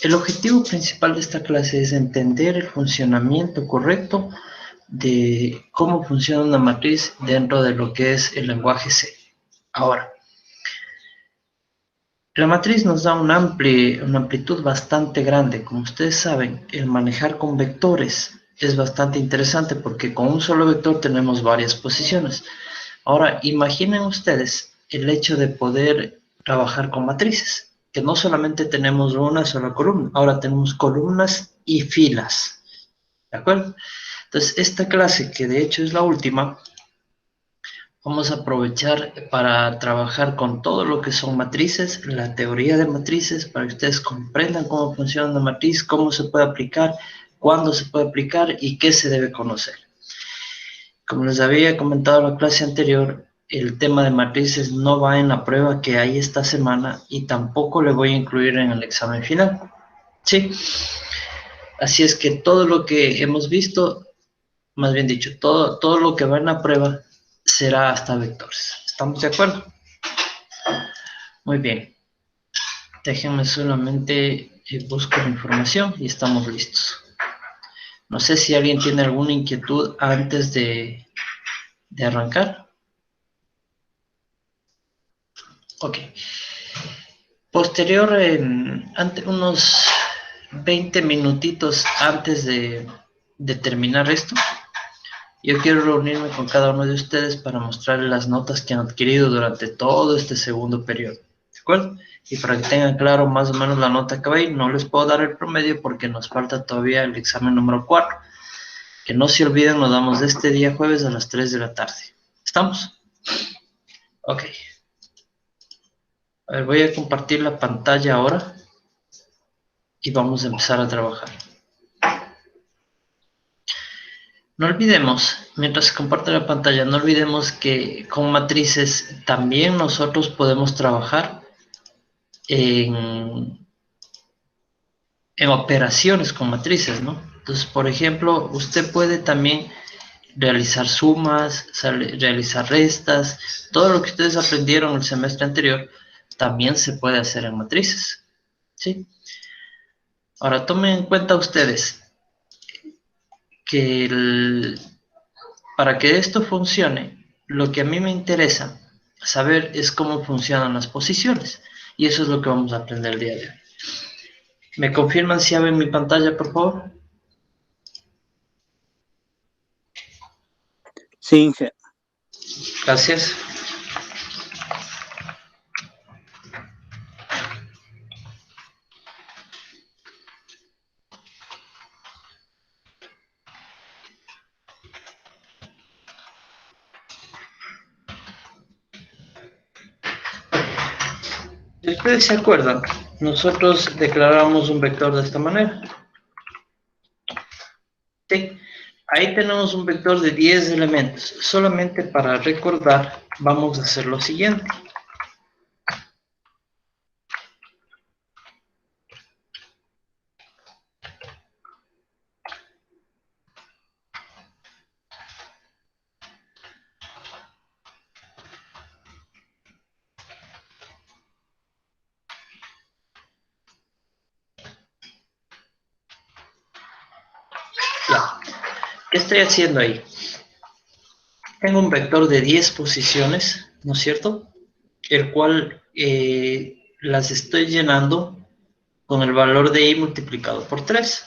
El objetivo principal de esta clase es entender el funcionamiento correcto de cómo funciona una matriz dentro de lo que es el lenguaje C. Ahora, la matriz nos da una amplitud bastante grande. Como ustedes saben, el manejar con vectores es bastante interesante porque con un solo vector tenemos varias posiciones. Ahora, imaginen ustedes el hecho de poder trabajar con matrices, que no solamente tenemos una sola columna, ahora tenemos columnas y filas, ¿de acuerdo? Entonces, esta clase, que de hecho es la última, vamos a aprovechar para trabajar con todo lo que son matrices, la teoría de matrices, para que ustedes comprendan cómo funciona una matriz, cómo se puede aplicar, cuándo se puede aplicar y qué se debe conocer. Como les había comentado en la clase anterior, el tema de matrices no va en la prueba que hay esta semana y tampoco le voy a incluir en el examen final. ¿Sí? Así es que todo lo que hemos visto, más bien dicho, todo lo que va en la prueba será hasta vectores. ¿Estamos de acuerdo? Muy bien. Déjenme solamente busco la información y estamos listos. No sé si alguien tiene alguna inquietud antes de arrancar. Ok. Posterior, unos 20 minutitos antes de terminar esto, yo quiero reunirme con cada uno de ustedes para mostrarles las notas que han adquirido durante todo este segundo periodo, ¿de acuerdo? Y para que tengan claro más o menos la nota que va a ir, no les puedo dar el promedio porque nos falta todavía el examen número 4. Que no se olviden, nos damos este día jueves a las 3 de la tarde. ¿Estamos? Ok. A ver, voy a compartir la pantalla ahora y vamos a empezar a trabajar. No olvidemos, mientras se comparte la pantalla, no olvidemos que con matrices también nosotros podemos trabajar en operaciones con matrices, ¿no? Entonces, por ejemplo, usted puede también realizar sumas, realizar restas, todo lo que ustedes aprendieron el semestre anterior también se puede hacer en matrices, ¿sí? Ahora, tomen en cuenta ustedes que para que esto funcione, lo que a mí me interesa saber es cómo funcionan las posiciones. Y eso es lo que vamos a aprender el día de hoy. ¿Me confirman si abren mi pantalla, por favor? Sí, Inge. Gracias. Si ustedes se acuerdan, nosotros declaramos un vector de esta manera. Sí. Ahí tenemos un vector de 10 elementos. Solamente para recordar, vamos a hacer lo siguiente. Ya. ¿Qué estoy haciendo ahí? Tengo un vector de 10 posiciones, ¿no es cierto? El cual las estoy llenando con el valor de i multiplicado por 3.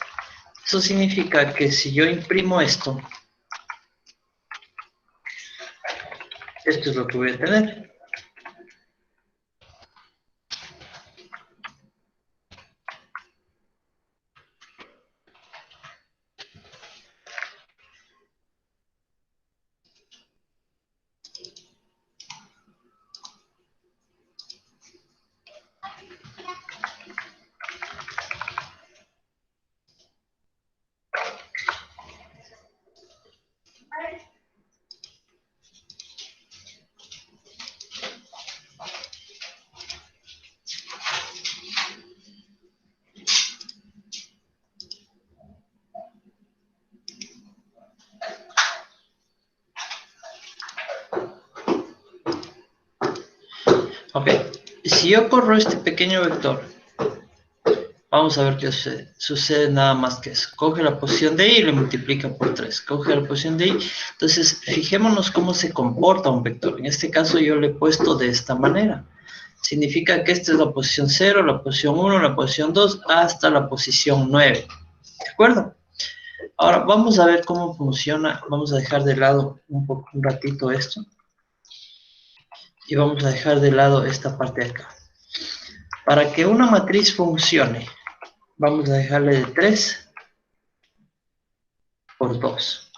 Eso significa que si yo imprimo esto es lo que voy a tener. Ok, Si yo corro este pequeño vector, vamos a ver qué sucede. Sucede nada más que eso. Coge la posición de y le multiplica por 3. Coge la posición de y. Entonces, fijémonos cómo se comporta un vector. En este caso yo le he puesto de esta manera. Significa que esta es la posición 0, la posición 1, la posición 2, hasta la posición 9. ¿De acuerdo? Ahora, vamos a ver cómo funciona. Vamos a dejar de lado un ratito esto. Y vamos a dejar de lado esta parte de acá. Para que una matriz funcione, vamos a dejarle de 3 por 2.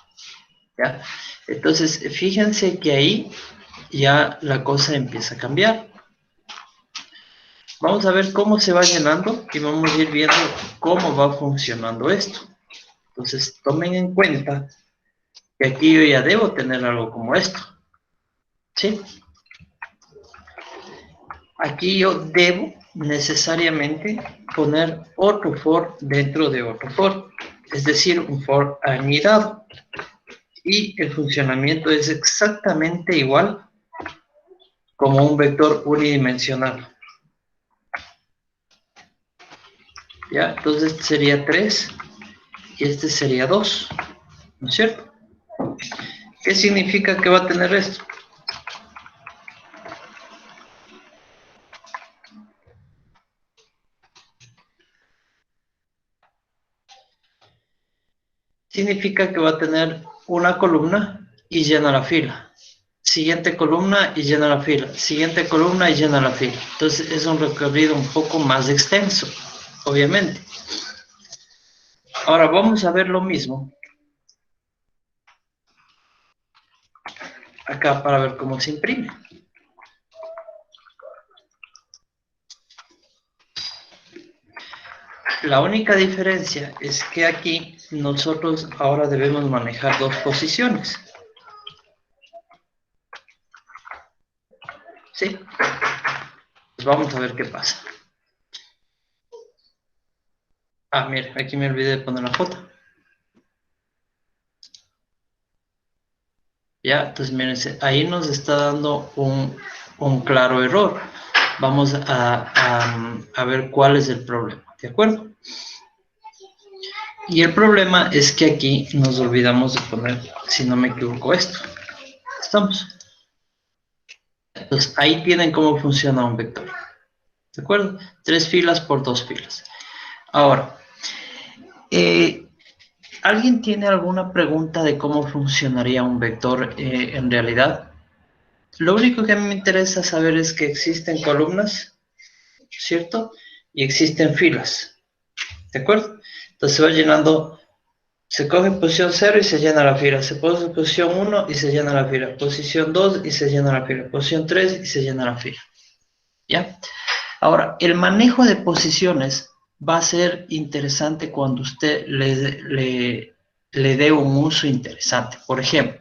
¿Ya? Entonces, fíjense que ahí ya la cosa empieza a cambiar. Vamos a ver cómo se va llenando y vamos a ir viendo cómo va funcionando esto. Entonces, tomen en cuenta que aquí yo ya debo tener algo como esto. ¿Sí? Aquí yo debo necesariamente poner otro for dentro de otro for. Es decir, un for anidado. Y el funcionamiento es exactamente igual como un vector unidimensional. ¿Ya? Entonces este sería 3 y este sería 2, ¿no es cierto? ¿Qué significa que va a tener esto? Significa que va a tener una columna y llena la fila. Siguiente columna y llena la fila. Siguiente columna y llena la fila. Entonces es un recorrido un poco más extenso, obviamente. Ahora vamos a ver lo mismo acá para ver cómo se imprime. La única diferencia es que aquí nosotros ahora debemos manejar dos posiciones. ¿Sí? Pues vamos a ver qué pasa. Ah, mire, aquí me olvidé de poner la foto. Ya, entonces mírense, ahí nos está dando un claro error. Vamos a ver cuál es el problema, ¿de acuerdo? Y el problema es que aquí nos olvidamos de poner, si no me equivoco, esto. ¿Estamos? Entonces, ahí tienen cómo funciona un vector. ¿De acuerdo? 3 filas por 2 filas. Ahora, ¿alguien tiene alguna pregunta de cómo funcionaría un vector en realidad? Lo único que a mí me interesa saber es que existen columnas, ¿cierto? Y existen filas, ¿de acuerdo? Entonces se va llenando, se coge posición 0 y se llena la fila, se pone posición 1 y se llena la fila, posición 2 y se llena la fila, posición 3 y se llena la fila, ¿ya? Ahora, el manejo de posiciones va a ser interesante cuando usted le dé un uso interesante. Por ejemplo,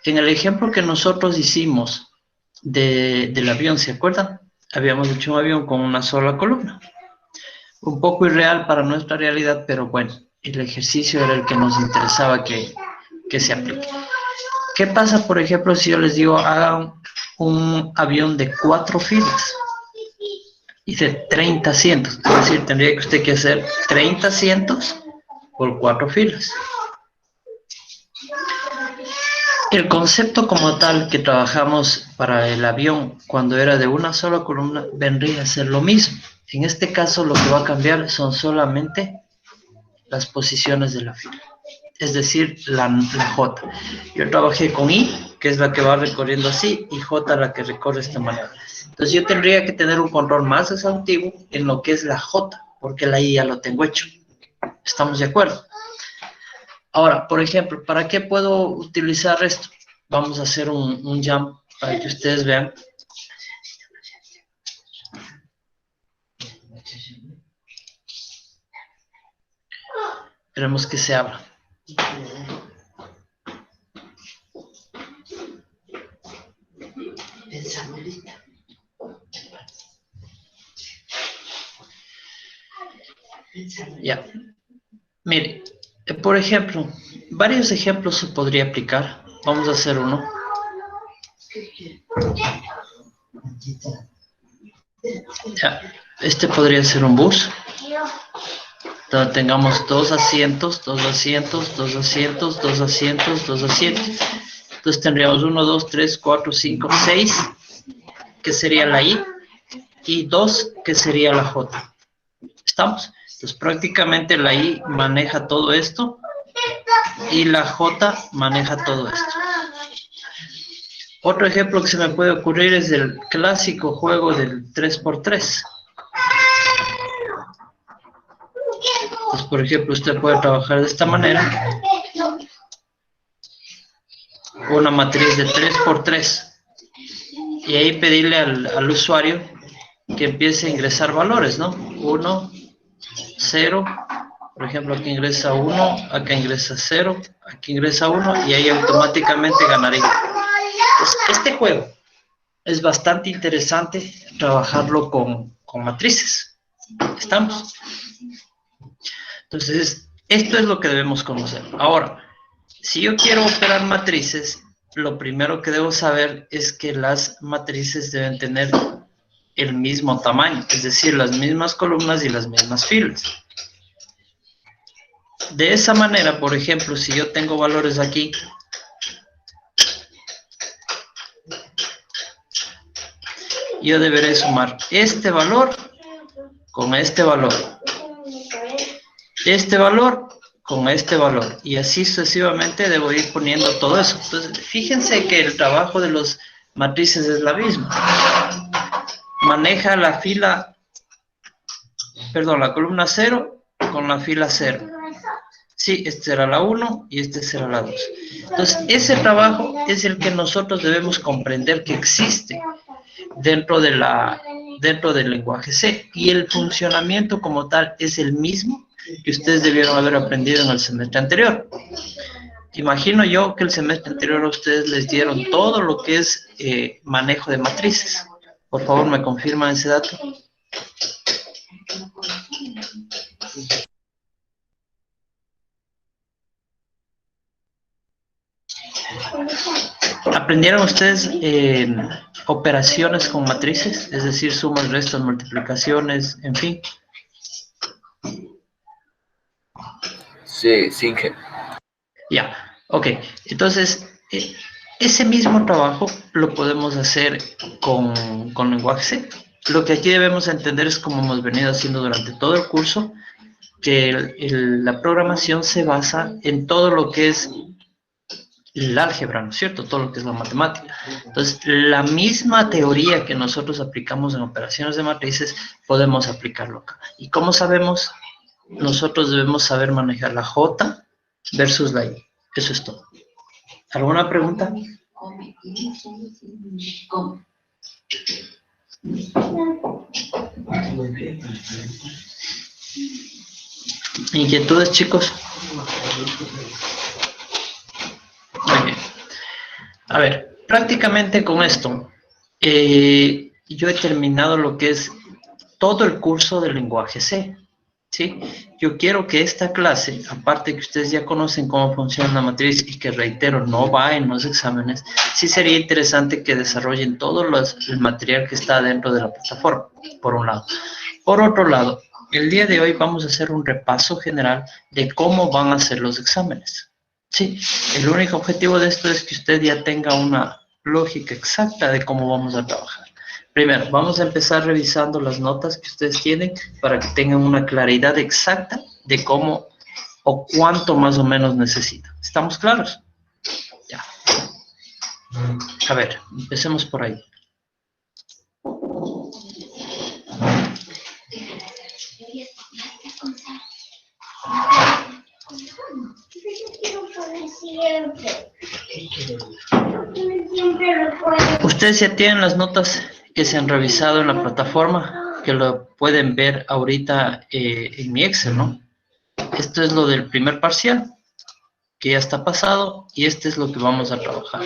en el ejemplo que nosotros hicimos del avión, ¿se acuerdan? Habíamos hecho un avión con una sola columna. Un poco irreal para nuestra realidad, pero bueno, el ejercicio era el que nos interesaba que se aplique. ¿Qué pasa, por ejemplo, si yo les digo hagan un avión de 4 filas y de 30 asientos? Es decir, tendría que usted que hacer 30 asientos por 4 filas. El concepto como tal que trabajamos para el avión cuando era de una sola columna vendría a ser lo mismo. En este caso lo que va a cambiar son solamente las posiciones de la fila, es decir, la J. Yo trabajé con I, que es la que va recorriendo así, y J la que recorre de esta manera. Entonces yo tendría que tener un control más exhaustivo en lo que es la J, porque la I ya lo tengo hecho. ¿Estamos de acuerdo? Ahora, por ejemplo, ¿para qué puedo utilizar esto? Vamos a hacer un jump para que ustedes vean. Esperemos que se abra. Ya. Mire, por ejemplo, varios ejemplos se podría aplicar. Vamos a hacer uno. Ya, este podría ser un bus. Donde tengamos dos asientos, dos asientos, dos asientos, dos asientos, dos asientos. Entonces tendríamos 1, 2, 3, 4, 5, 6, que sería la I, y 2, que sería la J. ¿Estamos? Entonces prácticamente la I maneja todo esto y la J maneja todo esto. Otro ejemplo que se me puede ocurrir es el clásico juego del 3x3. Entonces, por ejemplo, usted puede trabajar de esta manera. Una matriz de 3x3. Y ahí pedirle al usuario que empiece a ingresar valores, ¿no? 1, 0. Por ejemplo, aquí ingresa 1, acá ingresa 0, aquí ingresa 1 y ahí automáticamente ganaría. Entonces, este juego es bastante interesante trabajarlo con matrices. ¿Estamos? Entonces, esto es lo que debemos conocer. Ahora, si yo quiero operar matrices, lo primero que debo saber es que las matrices deben tener el mismo tamaño, es decir, las mismas columnas y las mismas filas. De esa manera, por ejemplo, si yo tengo valores aquí, yo deberé sumar este valor con este valor, este valor con este valor, y así sucesivamente debo ir poniendo todo eso. Entonces, fíjense que el trabajo de los matrices es la misma. Maneja la fila, perdón, la columna 0 con la fila 0. Sí, este será la 1 y este será la 2. Entonces, ese trabajo es el que nosotros debemos comprender que existe dentro del lenguaje C. Y el funcionamiento como tal es el mismo que ustedes debieron haber aprendido en el semestre anterior. Imagino yo que el semestre anterior a ustedes les dieron todo lo que es manejo de matrices. Por favor, ¿me confirman ese dato? ¿Aprendieron ustedes operaciones con matrices? Es decir, sumas, restas, multiplicaciones, en fin. Sí, sí, que. Ya, ok. Entonces, ese mismo trabajo lo podemos hacer con lenguaje C. Lo que aquí debemos entender es, como hemos venido haciendo durante todo el curso, que la programación se basa en todo lo que es el álgebra, ¿no es cierto? Todo lo que es la matemática. Entonces, la misma teoría que nosotros aplicamos en operaciones de matrices, podemos aplicarlo acá. ¿Y cómo sabemos? Nosotros debemos saber manejar la J versus la I. Eso es todo. ¿Alguna pregunta? ¿Inquietudes, chicos? Muy bien. A ver, prácticamente con esto, yo he terminado lo que es todo el curso del lenguaje C. ¿Sí? Yo quiero que esta clase, aparte que ustedes ya conocen cómo funciona la matriz y que, reitero, no va en los exámenes, sí sería interesante que desarrollen todo el material que está dentro de la plataforma, por un lado. Por otro lado, el día de hoy vamos a hacer un repaso general de cómo van a ser los exámenes. Sí, el único objetivo de esto es que usted ya tenga una lógica exacta de cómo vamos a trabajar. Primero, vamos a empezar revisando las notas que ustedes tienen para que tengan una claridad exacta de cómo o cuánto más o menos necesitan. ¿Estamos claros? Ya. A ver, empecemos por ahí. Ustedes ya tienen las notas que se han revisado en la plataforma, que lo pueden ver ahorita en mi Excel, ¿no? Esto es lo del primer parcial, que ya está pasado, y este es lo que vamos a trabajar.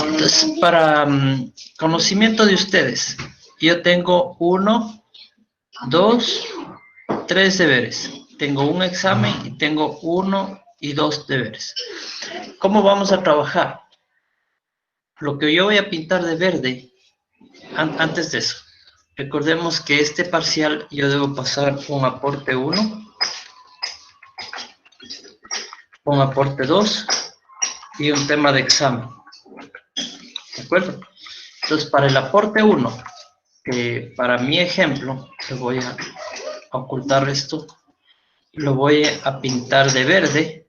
Entonces, para conocimiento de ustedes, yo tengo 1, 2, 3 deberes. Tengo un examen y tengo 1 y 2 deberes. ¿Cómo vamos a trabajar? Lo que yo voy a pintar de verde Antes de eso, recordemos que este parcial yo debo pasar un aporte 1, un aporte 2 y un tema de examen. ¿De acuerdo? Entonces, para el aporte 1, que para mi ejemplo, le voy a ocultar esto, lo voy a pintar de verde.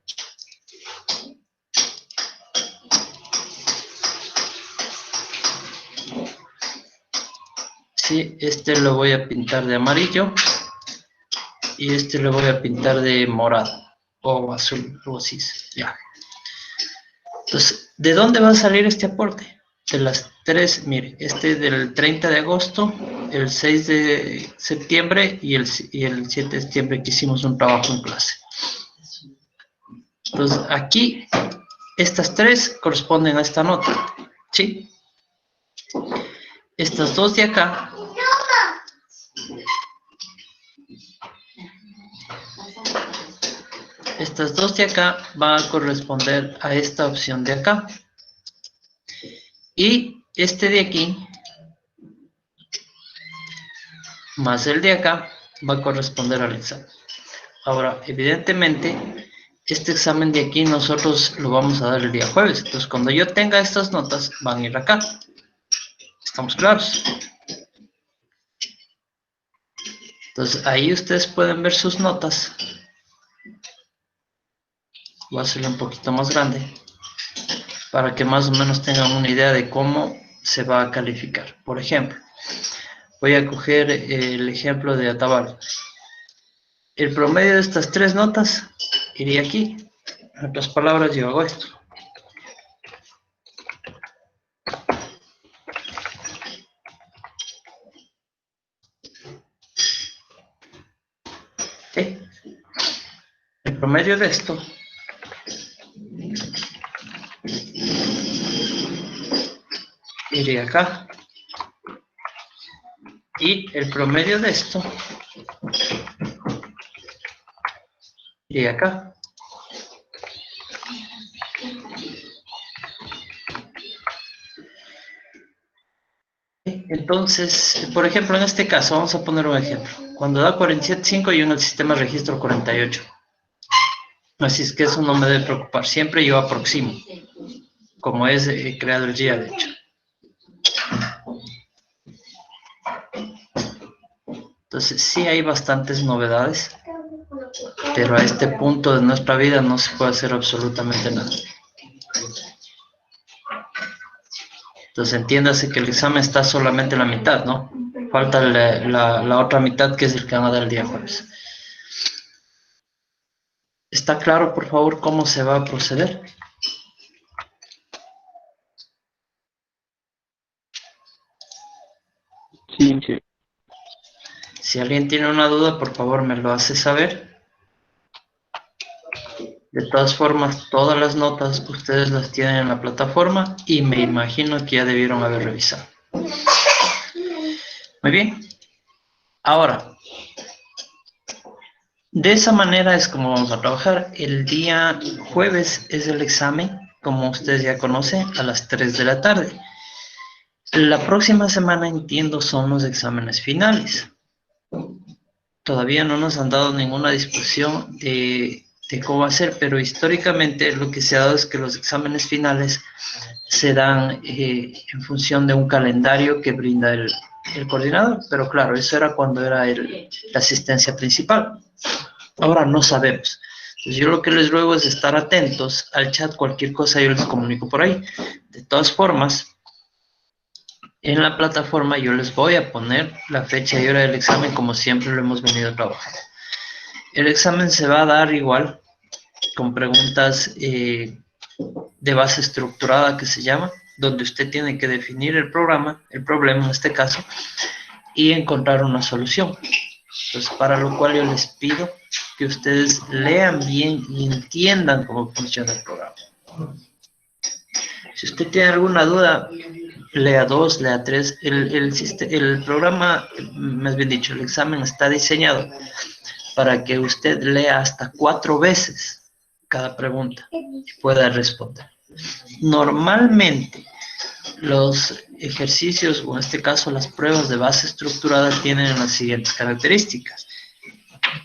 Sí, este lo voy a pintar de amarillo y este lo voy a pintar de morado o azul, algo así. Ya. Entonces, ¿de dónde va a salir este aporte? De las tres, mire, este del 30 de agosto, el 6 de septiembre y el 7 de septiembre que hicimos un trabajo en clase. Entonces, aquí, estas tres corresponden a esta nota, ¿sí? Estas dos de acá, van a corresponder a esta opción de acá. Y este de aquí, más el de acá, va a corresponder al examen. Ahora, evidentemente, este examen de aquí nosotros lo vamos a dar el día jueves. Entonces, cuando yo tenga estas notas, van a ir acá. ¿Estamos claros? Entonces, ahí ustedes pueden ver sus notas. Voy a hacerlo un poquito más grande para que más o menos tengan una idea de cómo se va a calificar. Por ejemplo, voy a coger el ejemplo de Atabal. El promedio de estas tres notas iría aquí. En otras palabras, yo hago esto. ¿Sí? El promedio de esto iría acá. Y el promedio de esto iría acá. Entonces, por ejemplo, en este caso, vamos a poner un ejemplo. Cuando da 47.5, yo en el sistema registro 48. Así es que eso no me debe preocupar. Siempre yo aproximo, como es creado el GIA, de hecho. Entonces, sí hay bastantes novedades, pero a este punto de nuestra vida no se puede hacer absolutamente nada. Entonces, entiéndase que el examen está solamente en la mitad, ¿no? Falta la otra mitad, que es el que van a dar el día jueves. ¿Está claro, por favor, cómo se va a proceder? Sí, sí. Si alguien tiene una duda, por favor me lo hace saber. De todas formas, todas las notas ustedes las tienen en la plataforma y me imagino que ya debieron haber revisado. Muy bien. Ahora, de esa manera es como vamos a trabajar. El día jueves es el examen, como ustedes ya conocen, a las 3 de la tarde. La próxima semana, entiendo, son los exámenes finales. Todavía no nos han dado ninguna discusión de cómo va a ser, pero históricamente lo que se ha dado es que los exámenes finales se dan en función de un calendario que brinda el coordinador, pero claro, eso era cuando era la asistencia principal. Ahora no sabemos. Entonces yo lo que les ruego es estar atentos al chat, cualquier cosa yo les comunico por ahí. De todas formas, en la plataforma yo les voy a poner la fecha y hora del examen como siempre lo hemos venido trabajando. El examen se va a dar igual, con preguntas de base estructurada que se llama, donde usted tiene que definir el problema en este caso, y encontrar una solución. Entonces, para lo cual yo les pido que ustedes lean bien y entiendan cómo funciona el programa. Si usted tiene alguna duda, lea 2, lea 3. El programa, más bien dicho, el examen está diseñado para que usted lea hasta 4 veces cada pregunta y pueda responder. Normalmente, Los ejercicios, o en este caso las pruebas de base estructurada, tienen las siguientes características.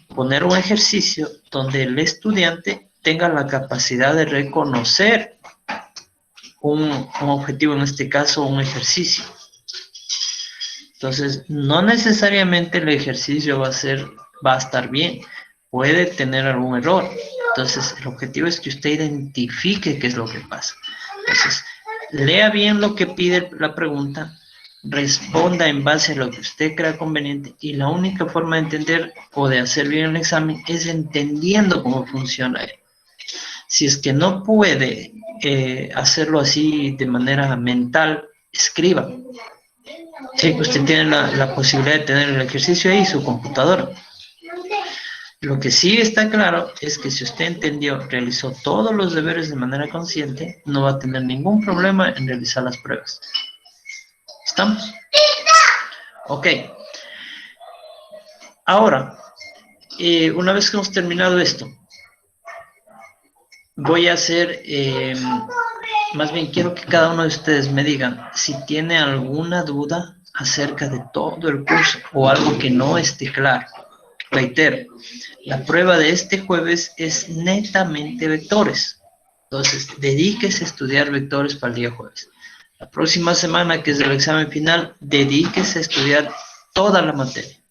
Poner un ejercicio donde el estudiante tenga la capacidad de reconocer un objetivo, en este caso un ejercicio. Entonces, no necesariamente el ejercicio va a estar bien, puede tener algún error. Entonces, el objetivo es que usted identifique qué es lo que pasa. Entonces, lea bien lo que pide la pregunta, responda en base a lo que usted crea conveniente, y la única forma de entender o de hacer bien el examen es entendiendo cómo funciona él. Si es que no puede hacerlo así de manera mental, escriba. Sí, usted tiene la posibilidad de tener el ejercicio ahí, su computadora. Lo que sí está claro es que si usted entendió, realizó todos los deberes de manera consciente, no va a tener ningún problema en realizar las pruebas. ¿Estamos? Ok. Ahora, una vez que hemos terminado esto, voy a hacer, más bien quiero que cada uno de ustedes me digan si tiene alguna duda acerca de todo el curso o algo que no esté claro. Reitero, la prueba de este jueves es netamente vectores. Entonces, dedíquese a estudiar vectores para el día jueves. La próxima semana, que es el examen final, dedíquese a estudiar toda la materia.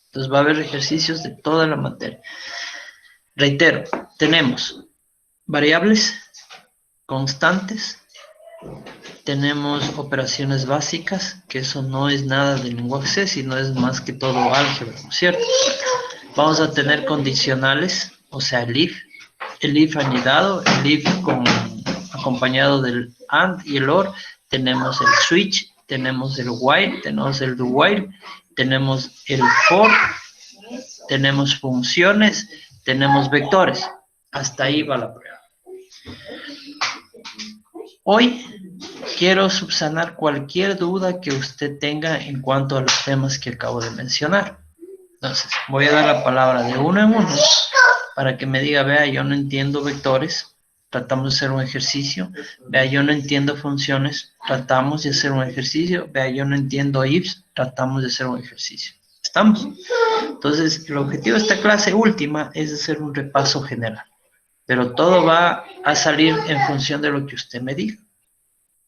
Entonces, va a haber ejercicios de toda la materia. Reitero, tenemos variables, constantes, tenemos operaciones básicas, que eso no es nada de lenguaje C, sino es más que todo álgebra, ¿no es cierto? Vamos a tener condicionales, o sea, el if anidado, el if acompañado del AND y el OR, tenemos el switch, tenemos el while, tenemos el do while, tenemos el for, tenemos funciones, tenemos vectores. Hasta ahí va la prueba. Hoy quiero subsanar cualquier duda que usted tenga en cuanto a los temas que acabo de mencionar. Entonces, voy a dar la palabra de uno en uno para que me diga, vea, yo no entiendo vectores, tratamos de hacer un ejercicio. Vea, yo no entiendo funciones, tratamos de hacer un ejercicio. Vea, yo no entiendo ifs, tratamos de hacer un ejercicio. ¿Estamos? Entonces, el objetivo de esta clase última es hacer un repaso general, pero todo va a salir en función de lo que usted me diga.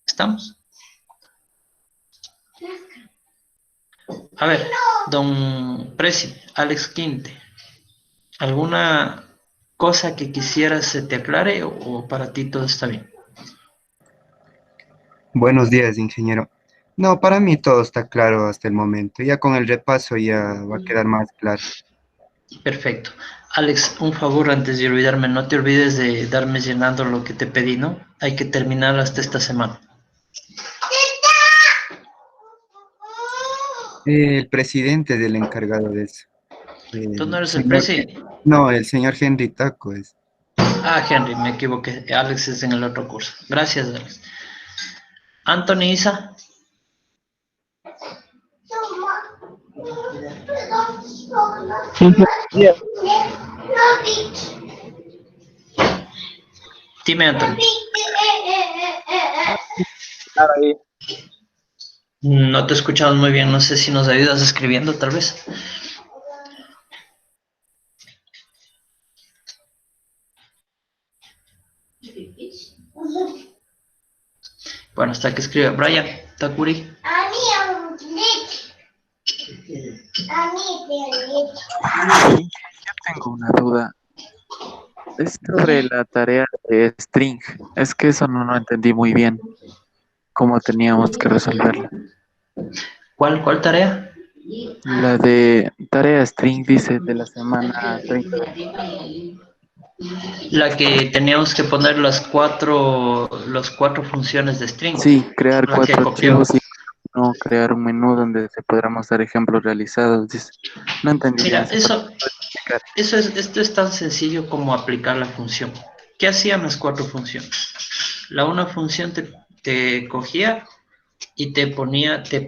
¿Estamos? A ver, don Presi, Alex Quinte, ¿alguna cosa que quisieras se te aclare o para ti todo está bien? Buenos días, ingeniero. No, para mí todo está claro hasta el momento. Ya con el repaso ya va a quedar más claro. Perfecto. Alex, un favor antes de olvidarme, no te olvides de darme llenando lo que te pedí, ¿no? Hay que terminar hasta esta semana. El presidente del encargado de eso. ¿Tú no El eres el señor, Presi? no, el señor Henry Taco es. Ah, Henry, me equivoqué. Alex es en el otro curso. Gracias, Alex. Anthony Isa. Sí, sí, Dime, Anthony. claro, ahí. No te he escuchado muy bien. No sé si nos ayudas escribiendo, tal vez. Bueno, hasta que escriba. Brian Takuri. Sí, yo tengo una duda. Es sobre la tarea de string. Es que eso no lo entendí muy bien. ¿Cómo teníamos que resolverla? ¿Cuál tarea? La de tarea string dice de la semana 30. La que teníamos que poner las cuatro funciones de string. Sí, crear La que 4 copió. archivos y no crear un menú donde se podamos dar ejemplos realizados. Dice. No entendí bien Mira, esa parte. ¿Puedes explicar? esto es tan sencillo como aplicar la función. ¿Qué hacían las cuatro funciones? La una función te cogía y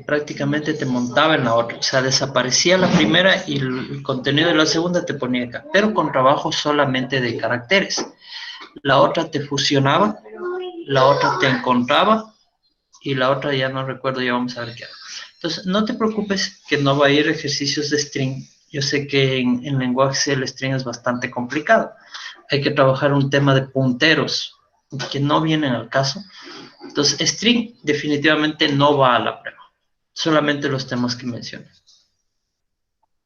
prácticamente te montaba en la otra. O sea, desaparecía la primera y el contenido de la segunda te ponía acá, pero con trabajo solamente de caracteres. La otra te fusionaba, la otra te encontraba y la otra ya no recuerdo, ya vamos a ver qué hago. Entonces, no te preocupes que no va a ir ejercicios de string. Yo sé que en lenguaje el string es bastante complicado. Hay que trabajar un tema de punteros que no vienen al caso. Entonces, string definitivamente no va a la prueba. Solamente los temas que mencioné.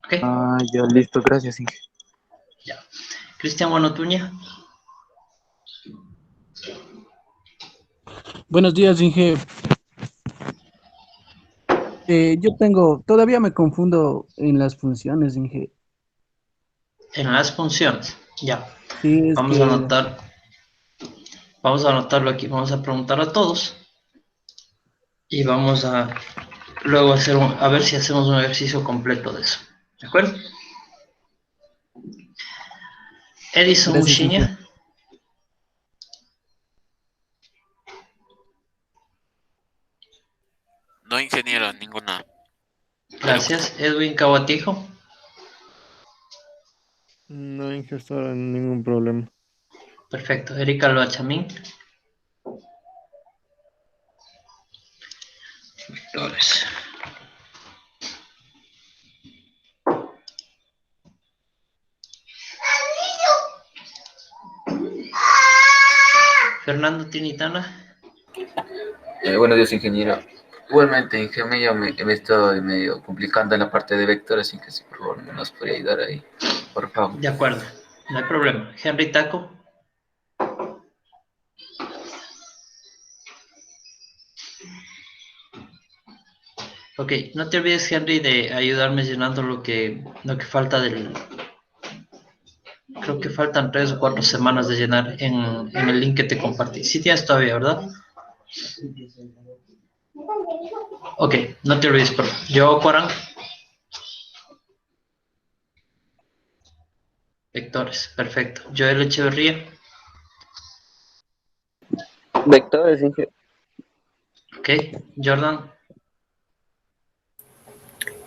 ¿Ok? Ah, ya, listo, gracias, Inge. Ya. Cristian Guanotuña. Buenos días, Inge. Todavía me confundo en las funciones, Inge. En las funciones. Ya. Sí, es Vamos a que, anotar. Vamos a anotarlo aquí. Vamos a preguntar a todos. Y vamos a luego a ver si hacemos un ejercicio completo de eso. ¿De acuerdo? Edison gracias, Inge. Mushiña. No, ingeniero, ninguna. Gracias. Edwin Cavatijo. No hay que estar en ningún problema. Perfecto. Erika Loachamín. Vectores. Fernando Tinitana. Buenos días, ingeniero. Igualmente, ingeniero, me estoy medio complicando en la parte de vectores, así que si por favor nos podría ayudar ahí, por favor. De acuerdo. No hay problema. Henry Taco. Ok, no te olvides, Henry, de ayudarme llenando lo que falta del... Creo que faltan 3 o 4 semanas de llenar en el link que te compartí. Sí tienes todavía, ¿verdad? Ok, no te olvides, por favor. Yo, Corán. Vectores, perfecto. Joel Echeverría. Vectores, Inge. Ok, Jordan.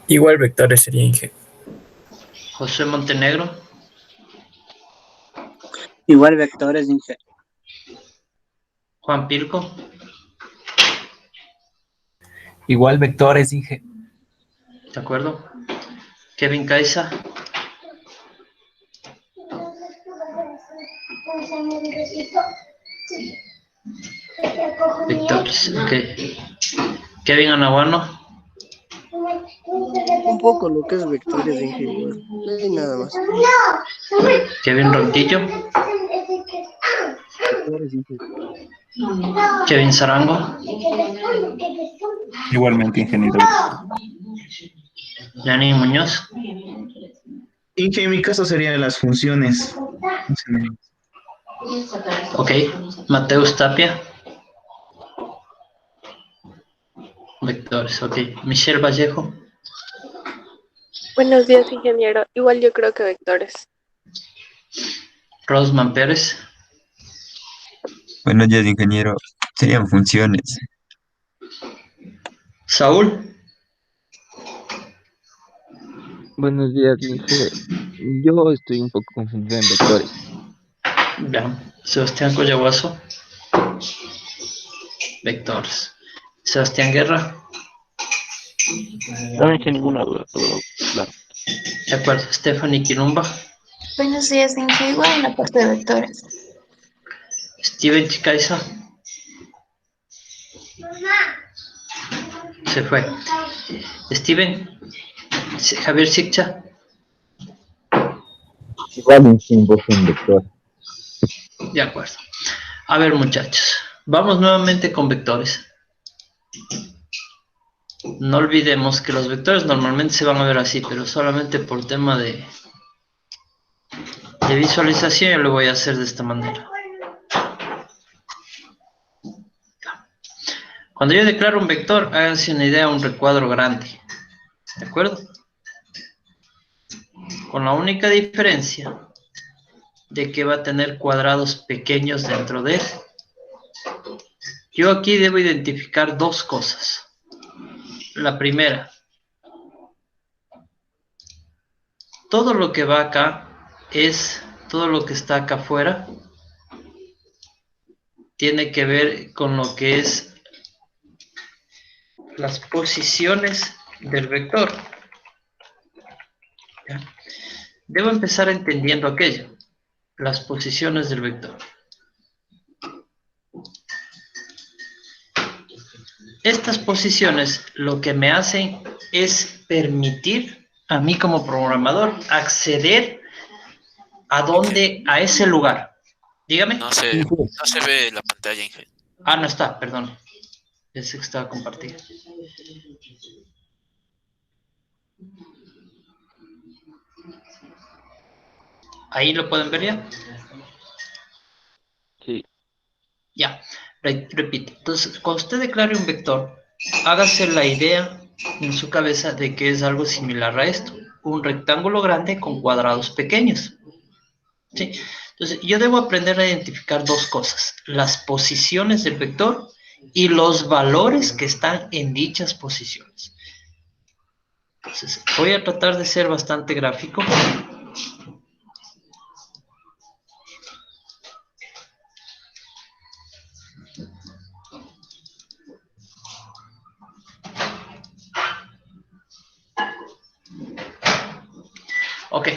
Igual vectores sería Inge. José Montenegro. Igual vectores, Inge. Juan Pilco. Igual vectores, Inge. ¿De acuerdo? Kevin Caiza. Vectores, ok. Kevin Anahuano. Un poco lo que es vectores, Inge, igual. No hay nada más. Kevin Ronquillo. Vectores, Inge. Kevin Zarango. Igualmente, ingeniero. Yanni Muñoz. Inge, en mi caso serían las funciones. Ok. Mateus Tapia. Vectores, ok. Michelle Vallejo. Buenos días, ingeniero. Igual yo creo que vectores. Rosman Pérez. Buenos días, ingeniero. Serían funciones. Saúl. Buenos días, Inge. Yo estoy un poco confundido en vectores. Ya. Sebastián Collaguazo. Vectores. Sebastián Guerra. No me eché ninguna duda, todo claro. De acuerdo. Stephanie Quilumba. Buenos días, Inge. Igual en la parte de vectores. Steven Chicaiza. Se fue. Steven. Javier Siccha. Igual en vector. De acuerdo. A ver, muchachos. Vamos nuevamente con vectores. No olvidemos que los vectores normalmente se van a ver así, pero solamente por tema de visualización yo lo voy a hacer de esta manera. Cuando yo declaro un vector, háganse una idea, un recuadro grande. ¿De acuerdo? Con la única diferencia de que va a tener cuadrados pequeños dentro de él. Yo aquí debo identificar dos cosas. La primera, todo lo que va acá todo lo que está acá afuera, tiene que ver con lo que es las posiciones del vector. ¿Ya? Debo empezar entendiendo aquello, las posiciones del vector. Estas posiciones lo que me hacen es permitir a mí como programador acceder a ese lugar. Dígame. No se ve la pantalla, Inge. Ah, no está, perdón. Ese que estaba compartido. Ahí lo pueden ver ya. Sí. Ya, repito. Entonces, cuando usted declare un vector, hágase la idea en su cabeza de que es algo similar a esto. Un rectángulo grande con cuadrados pequeños. ¿Sí? Entonces, yo debo aprender a identificar dos cosas. Las posiciones del vector y los valores que están en dichas posiciones. Entonces, voy a tratar de ser bastante gráfico. Ok,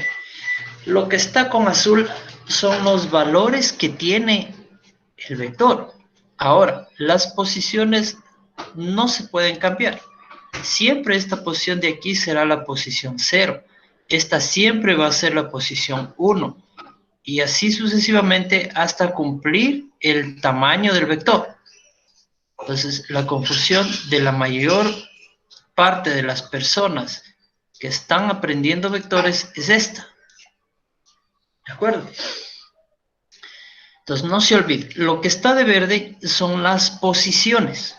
lo que está con azul son los valores que tiene el vector. Ahora, las posiciones no se pueden cambiar. Siempre esta posición de aquí será la posición 0. Esta siempre va a ser la posición 1. Y así sucesivamente hasta cumplir el tamaño del vector. Entonces, la confusión de la mayor parte de las personas que están aprendiendo vectores es esta. ¿De acuerdo? Entonces, no se olvide, lo que está de verde son las posiciones.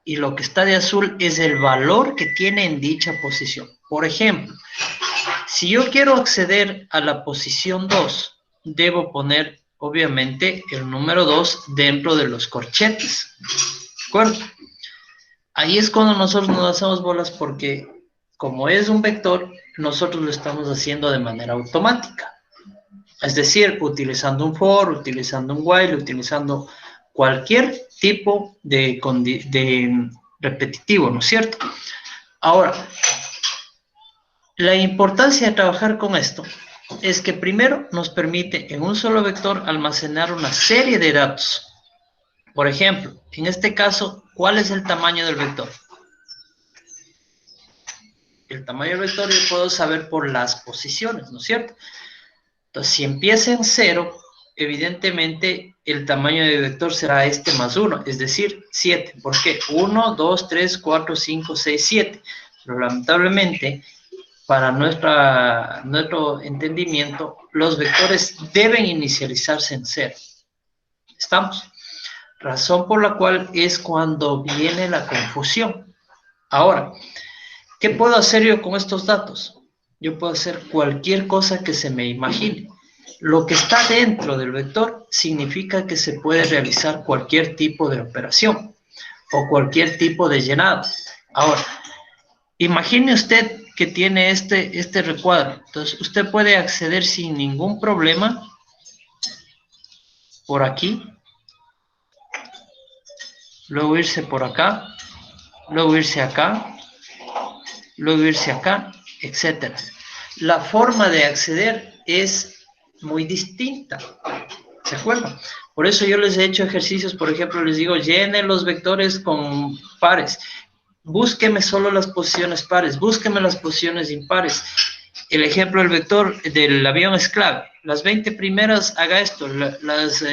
Y lo que está de azul es el valor que tiene en dicha posición. Por ejemplo, si yo quiero acceder a la posición 2, debo poner, obviamente, el número 2 dentro de los corchetes. ¿De acuerdo? Ahí es cuando nosotros nos hacemos bolas porque, como es un vector, nosotros lo estamos haciendo de manera automática. Es decir, utilizando un for, utilizando un while, utilizando cualquier tipo de repetitivo, ¿no es cierto? Ahora, la importancia de trabajar con esto es que primero nos permite en un solo vector almacenar una serie de datos. Por ejemplo, en este caso, ¿cuál es el tamaño del vector? El tamaño del vector yo puedo saber por las posiciones, ¿no es cierto? Entonces, si empieza en 0, evidentemente el tamaño del vector será este más 1, es decir, 7. ¿Por qué? 1, 2, 3, 4, 5, 6, 7. Pero lamentablemente, para nuestro entendimiento, los vectores deben inicializarse en 0. ¿Estamos? Razón por la cual es cuando viene la confusión. Ahora, ¿qué puedo hacer yo con estos datos? Yo puedo hacer cualquier cosa que se me imagine. Lo que está dentro del vector significa que se puede realizar cualquier tipo de operación o cualquier tipo de llenado. Ahora, imagine usted que tiene este recuadro. Entonces, usted puede acceder sin ningún problema por aquí, luego irse por acá, luego irse acá, luego irse acá, etc. La forma de acceder es muy distinta. ¿Se acuerdan? Por eso yo les he hecho ejercicios, por ejemplo, les digo, llenen los vectores con pares. Búsqueme solo las posiciones pares, búsqueme las posiciones impares. El ejemplo del vector del avión es clave. Las 20 primeras haga esto, las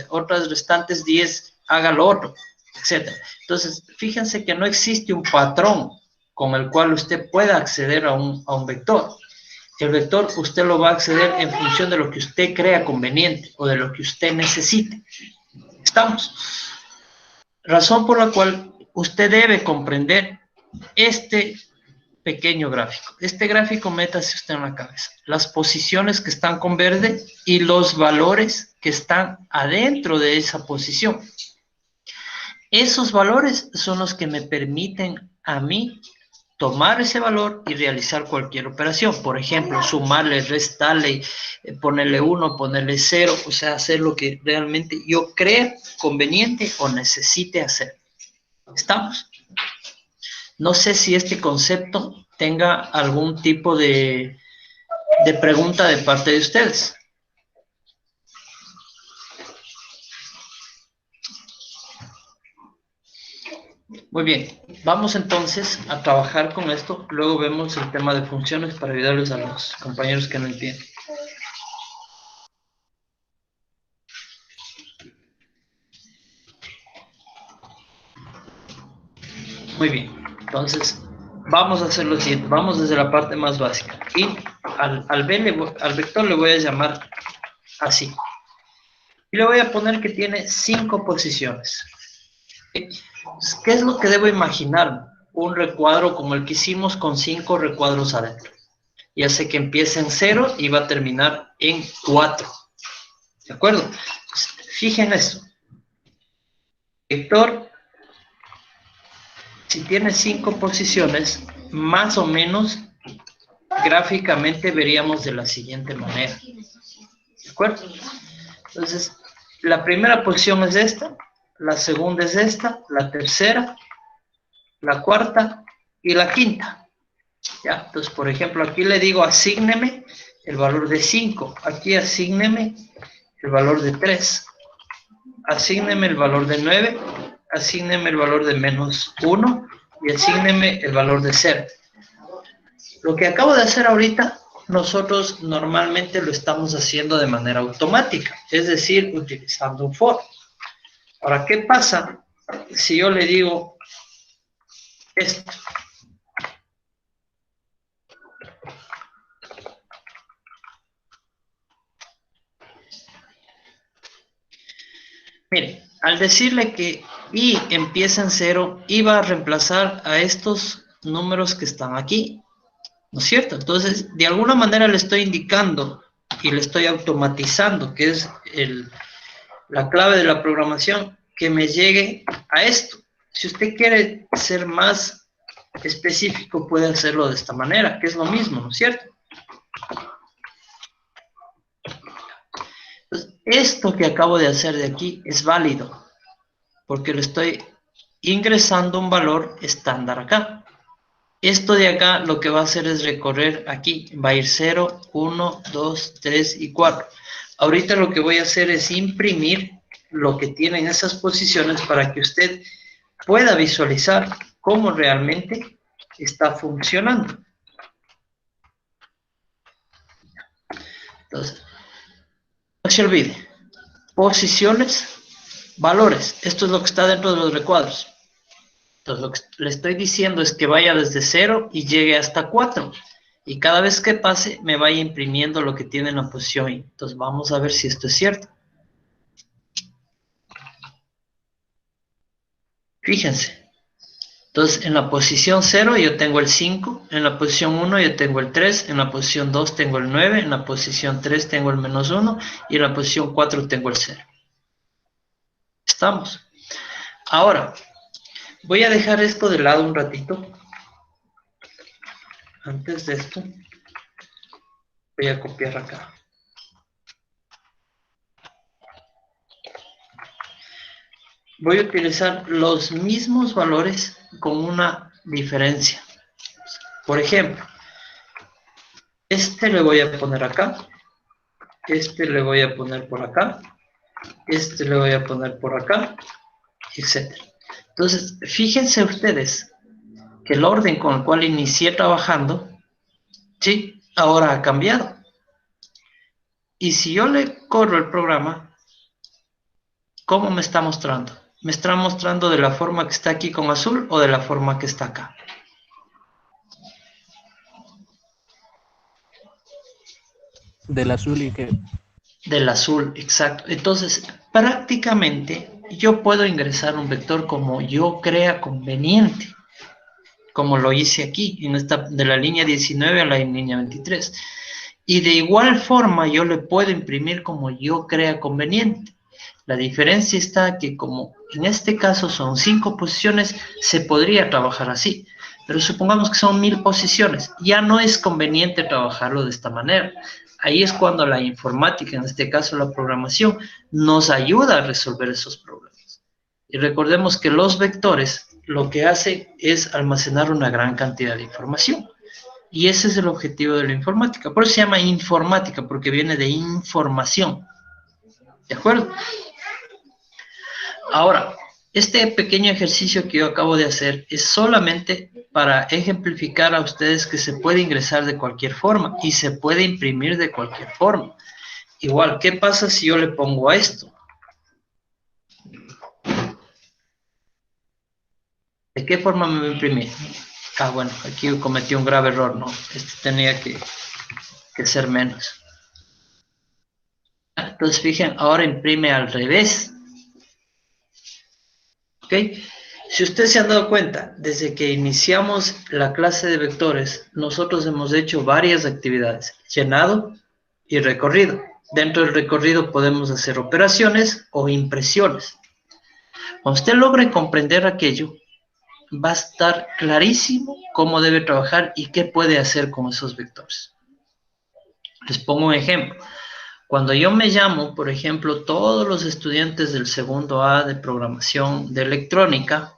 otras restantes 10 haga lo otro, etc. Entonces, fíjense que no existe un patrón con el cual usted pueda acceder a un vector. El vector usted lo va a acceder en función de lo que usted crea conveniente o de lo que usted necesite. ¿Estamos? Razón por la cual usted debe comprender este pequeño gráfico. Este gráfico métase usted en la cabeza. Las posiciones que están con verde y los valores que están adentro de esa posición. Esos valores son los que me permiten a mí tomar ese valor y realizar cualquier operación. Por ejemplo, sumarle, restarle, ponerle 1, ponerle 0, o sea, hacer lo que realmente yo crea conveniente o necesite hacer. ¿Estamos? No sé si este concepto tenga algún tipo de pregunta de parte de ustedes. Muy bien, vamos entonces a trabajar con esto. Luego vemos el tema de funciones para ayudarles a los compañeros que no entienden. Muy bien, entonces vamos a hacer lo siguiente. Vamos desde la parte más básica. Y al vector le voy a llamar así. Y le voy a poner que tiene 5 posiciones. ¿Qué es lo que debo imaginar? Un recuadro como el que hicimos con 5 recuadros adentro. Ya sé que empieza en 0 y va a terminar en 4. ¿De acuerdo? Entonces, fijen eso. Vector, si tiene 5 posiciones, más o menos gráficamente veríamos de la siguiente manera. ¿De acuerdo? Entonces, la primera posición es esta, la segunda es esta, la tercera, la cuarta y la quinta. ¿Ya? Entonces, por ejemplo, aquí le digo asígneme el valor de 5, aquí asígneme el valor de 3, asígneme el valor de 9, asígneme el valor de menos 1 y asígneme el valor de 0. Lo que acabo de hacer ahorita, nosotros normalmente lo estamos haciendo de manera automática, es decir, utilizando un for. Ahora, ¿qué pasa si yo le digo esto? Mire, al decirle que i empieza en 0, iba a reemplazar a estos números que están aquí, ¿no es cierto? Entonces, de alguna manera le estoy indicando y le estoy automatizando, que es la clave de la programación, que me llegue a esto. Si usted quiere ser más específico, puede hacerlo de esta manera, que es lo mismo, ¿no es cierto? Entonces, esto que acabo de hacer de aquí es válido, porque le estoy ingresando un valor estándar acá. Esto de acá lo que va a hacer es recorrer aquí, va a ir 0, 1, 2, 3 y 4. Ahorita lo que voy a hacer es imprimir lo que tienen esas posiciones para que usted pueda visualizar cómo realmente está funcionando. Entonces, no se olvide, posiciones, valores, esto es lo que está dentro de los recuadros. Entonces, lo que le estoy diciendo es que vaya desde 0 y llegue hasta 4. Y cada vez que pase, me vaya imprimiendo lo que tiene en la posición I. Entonces, vamos a ver si esto es cierto. Fíjense. Entonces, en la posición 0 yo tengo el 5, en la posición 1 yo tengo el 3, en la posición 2 tengo el 9, en la posición 3 tengo el menos 1 y en la posición 4 tengo el 0. ¿Estamos? Ahora, voy a dejar esto de lado un ratito. Antes de esto, voy a copiar acá. Voy a utilizar los mismos valores con una diferencia. Por ejemplo, este le voy a poner acá, este le voy a poner por acá, este le voy a poner por acá, etc. Entonces, fíjense ustedes que el orden con el cual inicié trabajando, sí, ahora ha cambiado. Y si yo le corro el programa, ¿cómo me está mostrando? ¿Me está mostrando de la forma que está aquí con azul o de la forma que está acá? Del azul, y que Del azul, exacto. Entonces, prácticamente yo puedo ingresar un vector como yo crea conveniente, como lo hice aquí, en esta, de la línea 19 a la línea 23. Y de igual forma yo le puedo imprimir como yo crea conveniente. La diferencia está que como en este caso son 5 posiciones, se podría trabajar así. Pero supongamos que son 1000 posiciones. Ya no es conveniente trabajarlo de esta manera. Ahí es cuando la informática, en este caso la programación, nos ayuda a resolver esos problemas. Y recordemos que los vectores lo que hace es almacenar una gran cantidad de información. Y ese es el objetivo de la informática. Por eso se llama informática, porque viene de información. ¿De acuerdo? Ahora, este pequeño ejercicio que yo acabo de hacer es solamente para ejemplificar a ustedes que se puede ingresar de cualquier forma y se puede imprimir de cualquier forma. Igual, ¿qué pasa si yo le pongo a esto? ¿De qué forma me va a imprimir? Ah, bueno, aquí cometí un grave error, ¿no? Este tenía que ser menos. Entonces, fíjense, ahora imprime al revés. ¿Ok? Si ustedes se han dado cuenta, desde que iniciamos la clase de vectores, nosotros hemos hecho varias actividades. Llenado y recorrido. Dentro del recorrido podemos hacer operaciones o impresiones. Cuando usted logre comprender aquello, va a estar clarísimo cómo debe trabajar y qué puede hacer con esos vectores. Les pongo un ejemplo. Cuando yo me llamo, por ejemplo, todos los estudiantes del segundo A de programación de electrónica,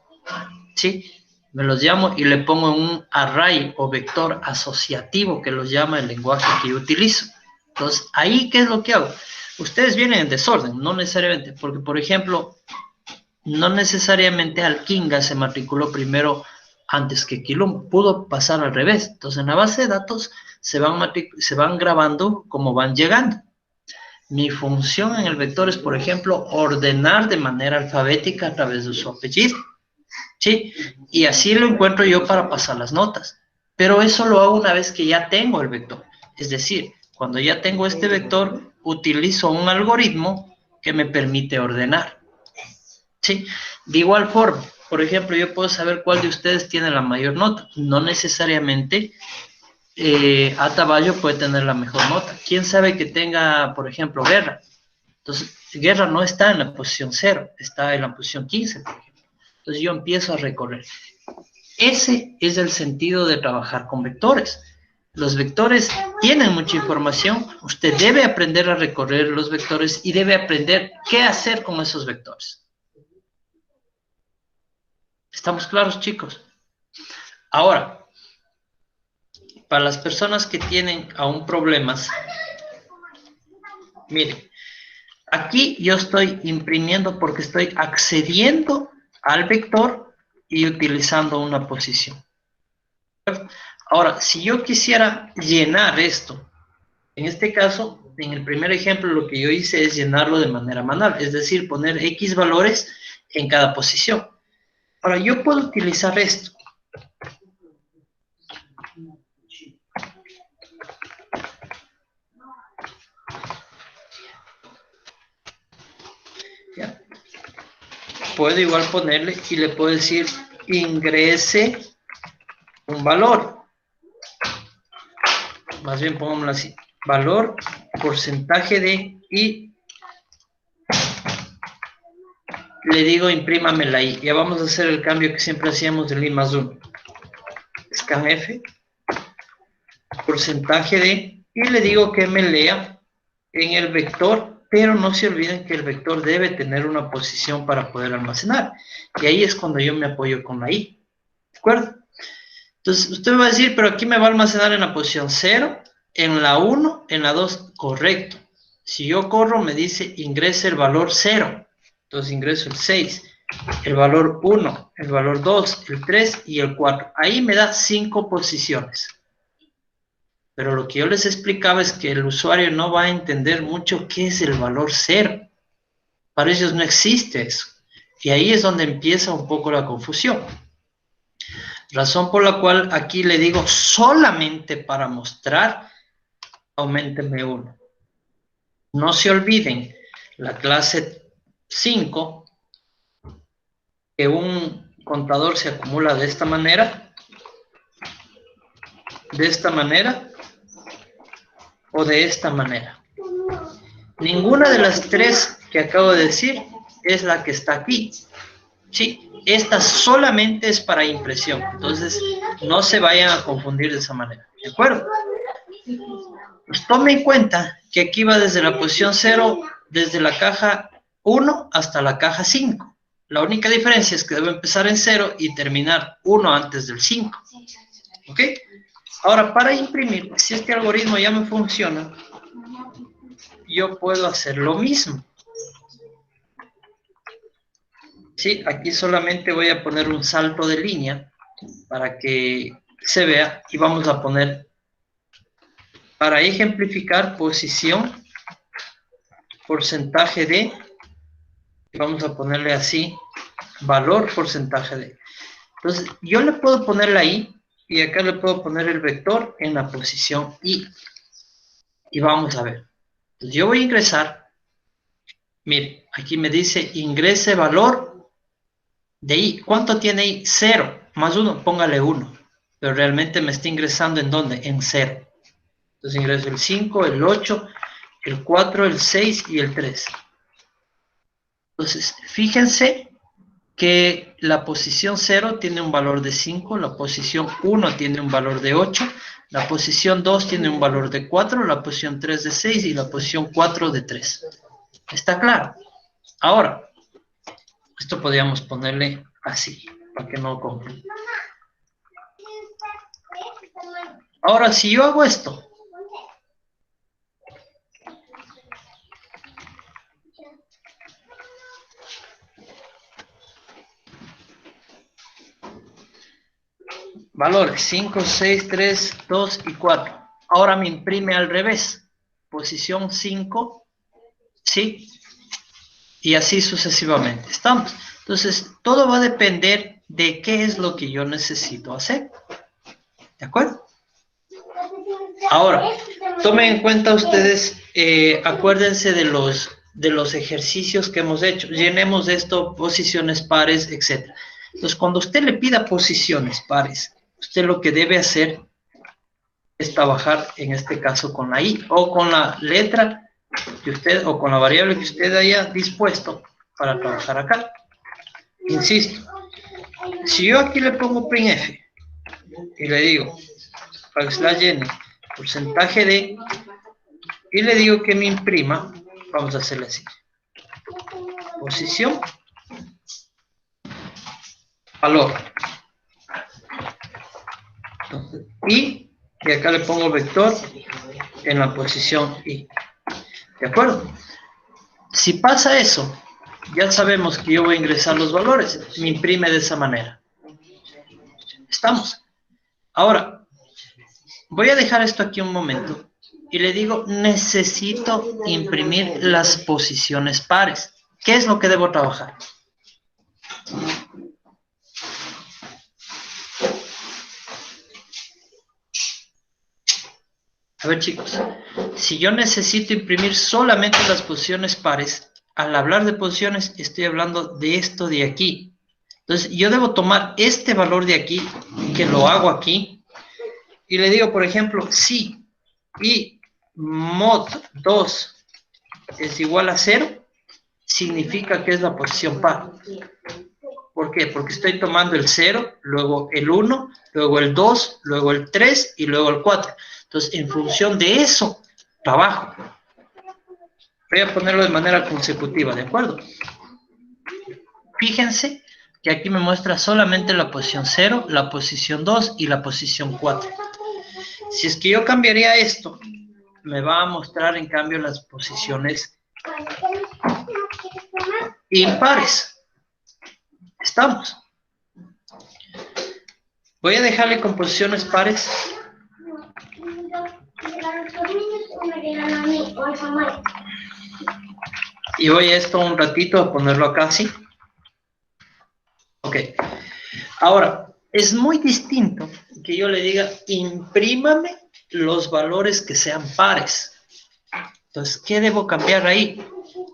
¿sí? Me los llamo y le pongo un array o vector asociativo, que los llama el lenguaje que yo utilizo. Entonces, ahí, ¿qué es lo que hago? Ustedes vienen en desorden, no necesariamente, porque, por ejemplo, no necesariamente Alquinga se matriculó primero antes que Quilombo, pudo pasar al revés. Entonces, en la base de datos se van grabando como van llegando. Mi función en el vector es, por ejemplo, ordenar de manera alfabética a través de su apellido, ¿sí? Y así lo encuentro yo para pasar las notas. Pero eso lo hago una vez que ya tengo el vector. Es decir, cuando ya tengo este vector, utilizo un algoritmo que me permite ordenar, ¿sí? De igual forma, por ejemplo, yo puedo saber cuál de ustedes tiene la mayor nota. No necesariamente Ataballo puede tener la mejor nota. ¿Quién sabe que tenga, por ejemplo, Guerra? Entonces, Guerra no está en la posición 0, está en la posición 15, por ejemplo. Entonces, yo empiezo a recorrer. Ese es el sentido de trabajar con vectores. Los vectores tienen mucha información. Usted debe aprender a recorrer los vectores y debe aprender qué hacer con esos vectores. ¿Estamos claros, chicos? Ahora, para las personas que tienen aún problemas, miren, aquí yo estoy imprimiendo porque estoy accediendo al vector y utilizando una posición. Ahora, si yo quisiera llenar esto, en este caso, en el primer ejemplo, lo que yo hice es llenarlo de manera manual, es decir, poner X valores en cada posición. Ahora, yo puedo utilizar esto. ¿Ya? Puedo igual ponerle y le puedo decir ingrese un valor. Más bien pongámoslo así. Valor, porcentaje de y le digo imprímame la i. Ya vamos a hacer el cambio que siempre hacíamos del i más 1. Scanf, porcentaje de, y le digo que me lea en el vector, pero no se olviden que el vector debe tener una posición para poder almacenar. Y ahí es cuando yo me apoyo con la i. ¿De acuerdo? Entonces, usted me va a decir, pero aquí me va a almacenar en la posición 0, en la 1, en la 2. Correcto. Si yo corro, me dice ingrese el valor 0. Entonces ingreso el 6, el valor 1, el valor 2, el 3 y el 4. Ahí me da 5 posiciones. Pero lo que yo les explicaba es que el usuario no va a entender mucho qué es el valor 0. Para ellos no existe eso. Y ahí es donde empieza un poco la confusión. Razón por la cual aquí le digo solamente para mostrar, auménteme 1. No se olviden, la clase 5, que un contador se acumula de esta manera o de esta manera. Ninguna de las tres que acabo de decir es la que está aquí, ¿sí? Esta solamente es para impresión, entonces no se vayan a confundir de esa manera, ¿de acuerdo? Pues tome en cuenta que aquí va desde la posición 0, desde la caja 1 hasta la caja 5. La única diferencia es que debo empezar en 0 y terminar 1 antes del 5. ¿Ok? Ahora, para imprimir, si este algoritmo ya me funciona, yo puedo hacer lo mismo. Sí, aquí solamente voy a poner un salto de línea para que se vea y vamos a poner, para ejemplificar, posición, porcentaje de, vamos a ponerle así, valor, porcentaje de. Entonces, yo le puedo poner la I y acá le puedo poner el vector en la posición I. Y vamos a ver. Entonces, yo voy a ingresar. Mire, aquí me dice ingrese valor de I. ¿Cuánto tiene I? 0. Más 1, póngale 1. Pero realmente me está ingresando ¿en dónde? En 0. Entonces ingreso el 5, el 8, el 4, el 6 y el 3. Entonces, fíjense que la posición 0 tiene un valor de 5, la posición 1 tiene un valor de 8, la posición 2 tiene un valor de 4, la posición 3 de 6 y la posición 4 de 3. ¿Está claro? Ahora, esto podríamos ponerle así, para que no confunda. Ahora, si yo hago esto, valores 5, 6, 3, 2 y 4. Ahora me imprime al revés. Posición 5, ¿sí? Y así sucesivamente. ¿Estamos? Entonces, todo va a depender de qué es lo que yo necesito hacer. ¿De acuerdo? Ahora, tomen en cuenta ustedes, acuérdense de los ejercicios que hemos hecho. Llenemos esto, posiciones pares, etc. Entonces, cuando usted le pida posiciones pares, usted lo que debe hacer es trabajar, en este caso, con la I o con la letra que usted, o con la variable que usted haya dispuesto para trabajar acá. Insisto, si yo aquí le pongo printf y le digo \n porcentaje de, y le digo que me imprima, vamos a hacerle así, posición, valor, y acá le pongo vector en la posición I. ¿De acuerdo? Si pasa eso, ya sabemos que yo voy a ingresar los valores, me imprime de esa manera. ¿Estamos? Ahora, voy a dejar esto aquí un momento y le digo, necesito imprimir las posiciones pares. ¿Qué es lo que debo trabajar? A ver, chicos, si yo necesito imprimir solamente las posiciones pares, al hablar de posiciones estoy hablando de esto de aquí. Entonces, yo debo tomar este valor de aquí, que lo hago aquí, y le digo, por ejemplo, si y mod 2 es igual a 0, significa que es la posición par. ¿Por qué? Porque estoy tomando el 0, luego el 1, luego el 2, luego el 3 y luego el 4. Entonces, en función de eso, trabajo. Voy a ponerlo de manera consecutiva, ¿de acuerdo? Fíjense que aquí me muestra solamente la posición 0, la posición 2 y la posición 4. Si es que yo cambiaría esto, me va a mostrar en cambio las posiciones impares. ¿Estamos? Voy a dejarle con posiciones pares. Y voy a esto un ratito a ponerlo acá así. Ok. Ahora, es muy distinto que yo le diga, imprímame los valores que sean pares. Entonces, ¿qué debo cambiar ahí?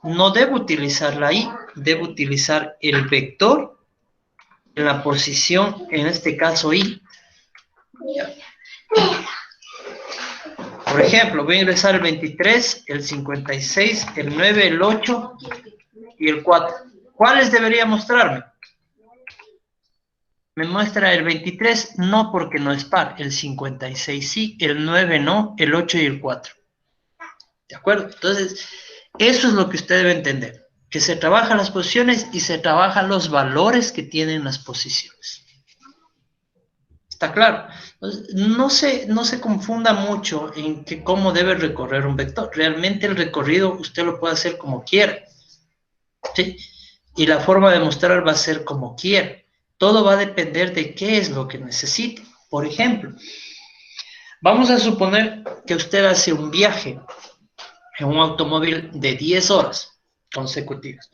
No debo utilizar la I, debo utilizar el vector en la posición, en este caso I. Por ejemplo, voy a ingresar el 23, el 56, el 9, el 8 y el 4. ¿Cuáles debería mostrarme? Me muestra el 23, no porque no es par, el 56 sí, el 9 no, el 8 y el 4. ¿De acuerdo? Entonces, eso es lo que usted debe entender. que se trabajan las posiciones y se trabajan los valores que tienen las posiciones. ¿Está claro? Entonces, no se confunda mucho en que cómo debe recorrer un vector. Realmente el recorrido usted lo puede hacer como quiera, ¿sí? Y la forma de mostrar va a ser como quiera. Todo va a depender de qué es lo que necesite. Por ejemplo, vamos a suponer que usted hace un viaje en un automóvil de 10 horas consecutivas.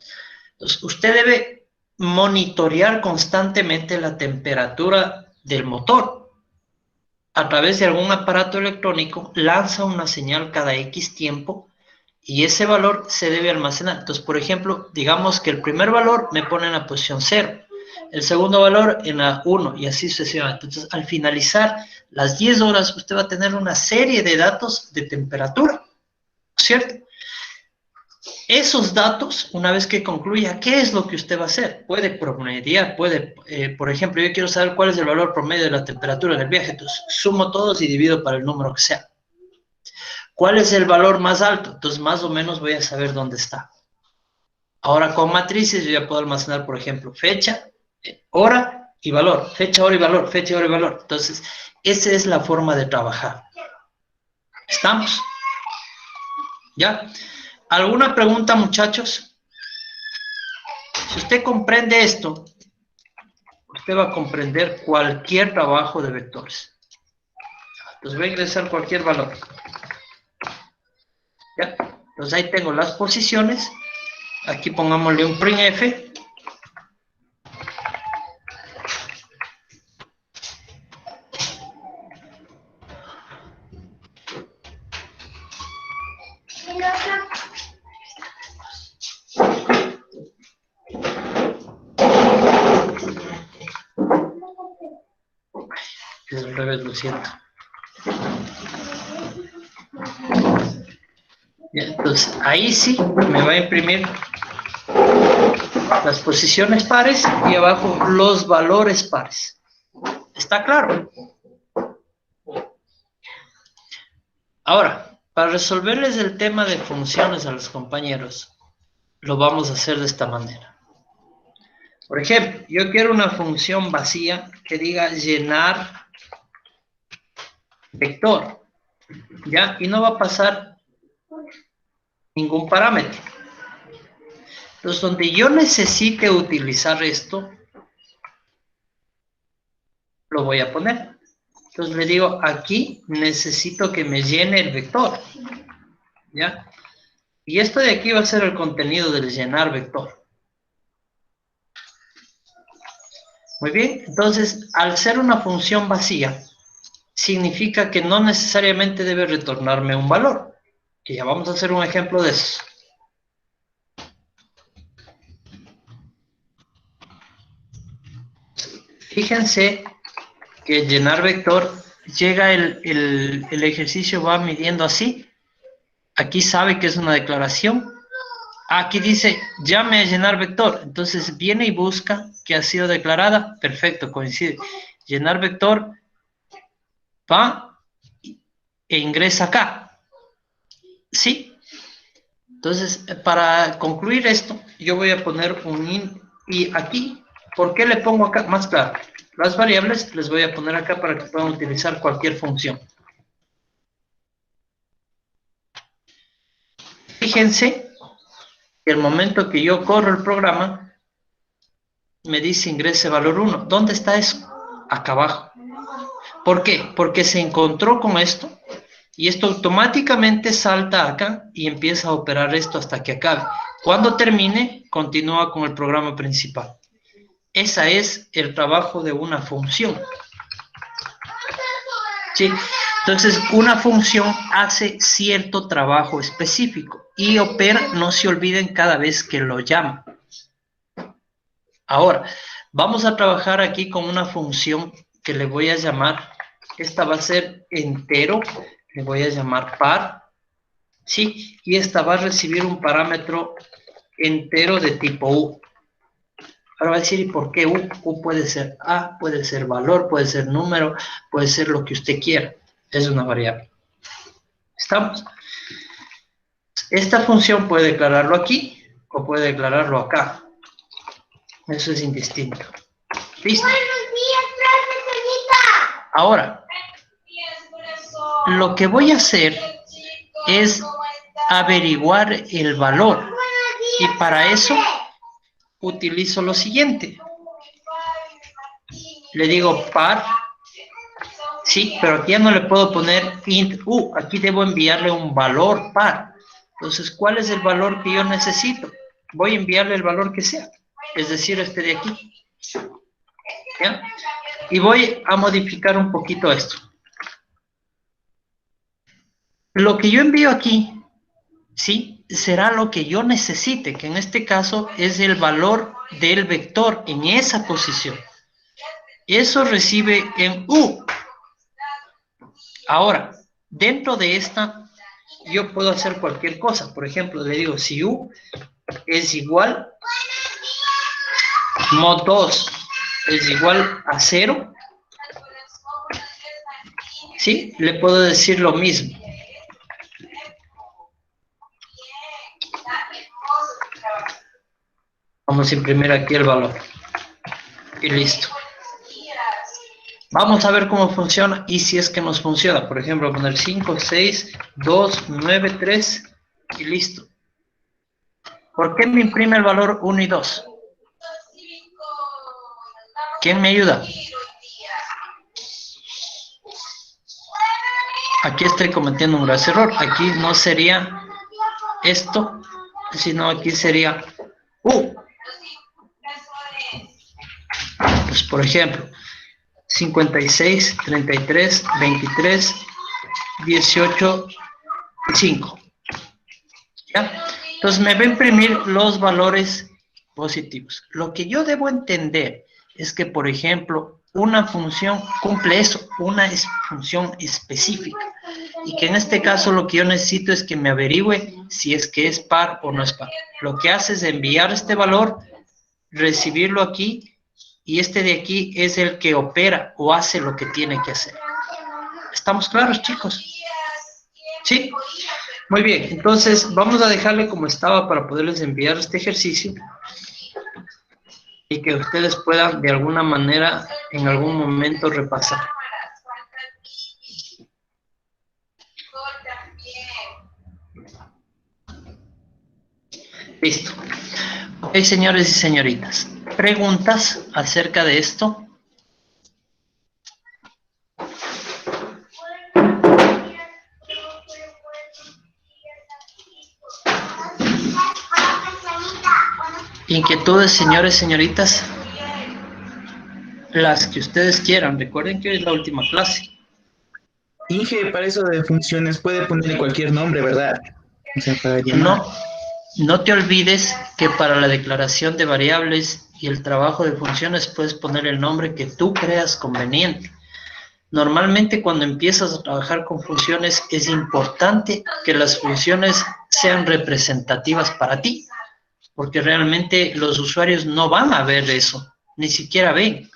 Entonces, usted debe monitorear constantemente la temperatura del motor. A través de algún aparato electrónico, lanza una señal cada X tiempo y ese valor se debe almacenar. Entonces, por ejemplo, digamos que el primer valor me pone en la posición 0, el segundo valor en la 1 y así sucesivamente. Entonces, al finalizar las 10 horas, usted va a tener una serie de datos de temperatura, ¿cierto? Esos datos, una vez que concluya, ¿qué es lo que usted va a hacer? Puede promediar, puede, por ejemplo, yo quiero saber cuál es el valor promedio de la temperatura en el viaje, entonces sumo todos y divido para el número que sea. ¿Cuál es el valor más alto? Entonces más o menos voy a saber dónde está. Ahora con matrices yo ya puedo almacenar, por ejemplo, fecha, hora y valor, fecha, hora y valor, fecha, hora y valor. Entonces, esa es la forma de trabajar. ¿Estamos? ¿Ya? ¿Alguna pregunta, muchachos? Si usted comprende esto, usted va a comprender cualquier trabajo de vectores. Entonces voy a ingresar cualquier valor. ¿Ya? Entonces ahí tengo las posiciones. Aquí pongámosle un printf. Es al revés, lo siento. Ya, entonces, ahí sí me va a imprimir las posiciones pares y abajo los valores pares. ¿Está claro? Ahora, para resolverles el tema de funciones a los compañeros, lo vamos a hacer de esta manera. Por ejemplo, yo quiero una función vacía que diga llenar vector, ¿ya? Y no va a pasar ningún parámetro. Entonces, donde yo necesite utilizar esto, lo voy a poner. Entonces le digo, aquí necesito que me llene el vector, ¿ya? Y esto de aquí va a ser el contenido del llenar vector. Muy bien, entonces, al ser una función vacía, significa que no necesariamente debe retornarme un valor, que ya vamos a hacer un ejemplo de eso. Fíjense que llenar vector, llega el ejercicio, va midiendo así. Aquí sabe que es una declaración. Aquí dice, llame a llenar vector. Entonces viene y busca que ha sido declarada. Perfecto, coincide. Llenar vector, va e ingresa acá. ¿Sí? Entonces, para concluir esto, yo voy a poner un int. Y aquí, ¿por qué le pongo acá? Más claro. Las variables les voy a poner acá para que puedan utilizar cualquier función. Fíjense que el momento que yo corro el programa, me dice ingrese valor 1. ¿Dónde está eso? Acá abajo. ¿Por qué? Porque se encontró con esto y esto automáticamente salta acá y empieza a operar esto hasta que acabe. Cuando termine, continúa con el programa principal. Ese es el trabajo de una función. ¿Sí? Entonces, una función hace cierto trabajo específico y opera, no se olviden, cada vez que lo llama. Ahora, vamos a trabajar aquí con una función que le voy a llamar, esta va a ser entero, le voy a llamar par, ¿sí? Y esta va a recibir un parámetro entero de tipo U. Ahora va a decir, ¿y por qué U? U puede ser A, puede ser valor, puede ser número, puede ser lo que usted quiera. Es una variable. ¿Estamos? Esta función puede declararlo aquí o puede declararlo acá. Eso es indistinto. ¿Listo? Ahora, lo que voy a hacer es averiguar el valor. Y para eso utilizo lo siguiente. Le digo par. Sí, pero aquí ya no le puedo poner int u. Aquí debo enviarle un valor par. Entonces, ¿cuál es el valor que yo necesito? Voy a enviarle el valor que sea. Es decir, este de aquí. ¿Ya? Y voy a modificar un poquito esto. Lo que yo envío aquí, ¿sí? Será lo que yo necesite, que en este caso es el valor del vector en esa posición. Eso recibe en U. Ahora, dentro de esta, yo puedo hacer cualquier cosa. Por ejemplo, le digo, si U es igual, mod 2 es igual a 0, ¿sí? Le puedo decir lo mismo. Vamos a imprimir aquí el valor. Y listo. Vamos a ver cómo funciona y si es que nos funciona. Por ejemplo, poner 5, 6, 2, 9, 3 y listo. ¿Por qué me imprime el valor 1 y 2? ¿Quién me ayuda? Aquí estoy cometiendo un grave error. Aquí no sería esto, sino aquí sería U. Pues, por ejemplo, 56, 33, 23, 18, 5. ¿Ya? Entonces me va a imprimir los valores positivos. Lo que yo debo entender es que, por ejemplo, una función cumple eso, una función específica. Y que en este caso lo que yo necesito es que me averigüe si es que es par o no es par. Lo que hace es enviar este valor, recibirlo aquí, y este de aquí es el que opera o hace lo que tiene que hacer. ¿Estamos claros, chicos? ¿Sí? Muy bien, entonces vamos a dejarle como estaba para poderles enviar este ejercicio y que ustedes puedan de alguna manera en algún momento repasar. Listo. Ok, señores y señoritas. ¿Preguntas acerca de esto? ¿Inquietudes, señores y señoritas? Las que ustedes quieran. Recuerden que hoy es la última clase. Inge, para eso de funciones puede ponerle cualquier nombre, ¿verdad? O sea, para llamar. No te olvides que para la declaración de variables y el trabajo de funciones puedes poner el nombre que tú creas conveniente. Normalmente cuando empiezas a trabajar con funciones es importante que las funciones sean representativas para ti, porque realmente los usuarios no van a ver eso, ni siquiera ven.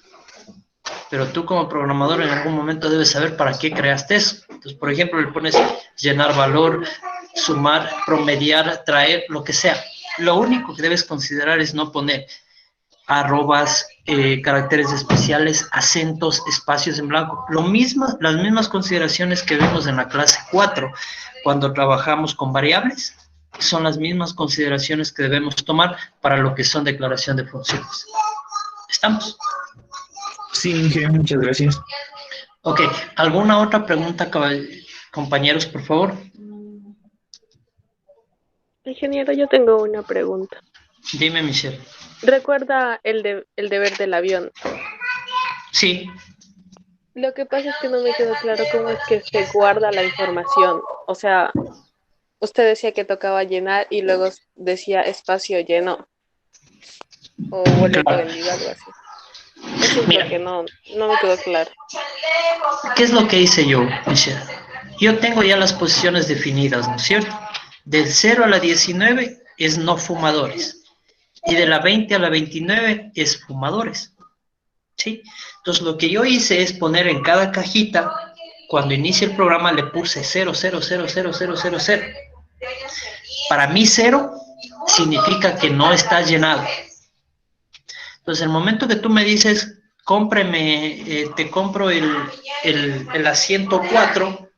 Pero tú como programador en algún momento debes saber para qué creaste eso. Entonces, por ejemplo, le pones llenar valor, sumar, promediar, traer, lo que sea. Lo único que debes considerar es no poner arrobas, caracteres especiales, acentos, espacios en blanco. Las mismas consideraciones que vimos en la clase 4, cuando trabajamos con variables, son las mismas consideraciones que debemos tomar para lo que son declaración de funciones. ¿Estamos? Sí, Inge, muchas gracias. Ok, ¿alguna otra pregunta, compañeros, por favor? Ingeniero, yo tengo una pregunta. Dime, Michelle. ¿Recuerda el deber del avión? Sí. Lo que pasa es que no me quedó claro cómo es que se guarda la información. O sea, usted decía que tocaba llenar y luego decía espacio lleno. O boleto vendido, algo así. Eso es lo que no me quedó claro. ¿Qué es lo que hice yo, Michelle? Yo tengo ya las posiciones definidas, ¿no es cierto? Del 0 a la 19 es no fumadores. Y de la 20 a la 29 es fumadores. ¿Sí? Entonces lo que yo hice es poner en cada cajita, cuando inicie el programa le puse 0, 0, 0, 0, 0, 0, 0. Para mí 0 significa que no está llenado. Entonces, el momento que tú me dices, cómpreme, te compro el asiento 4,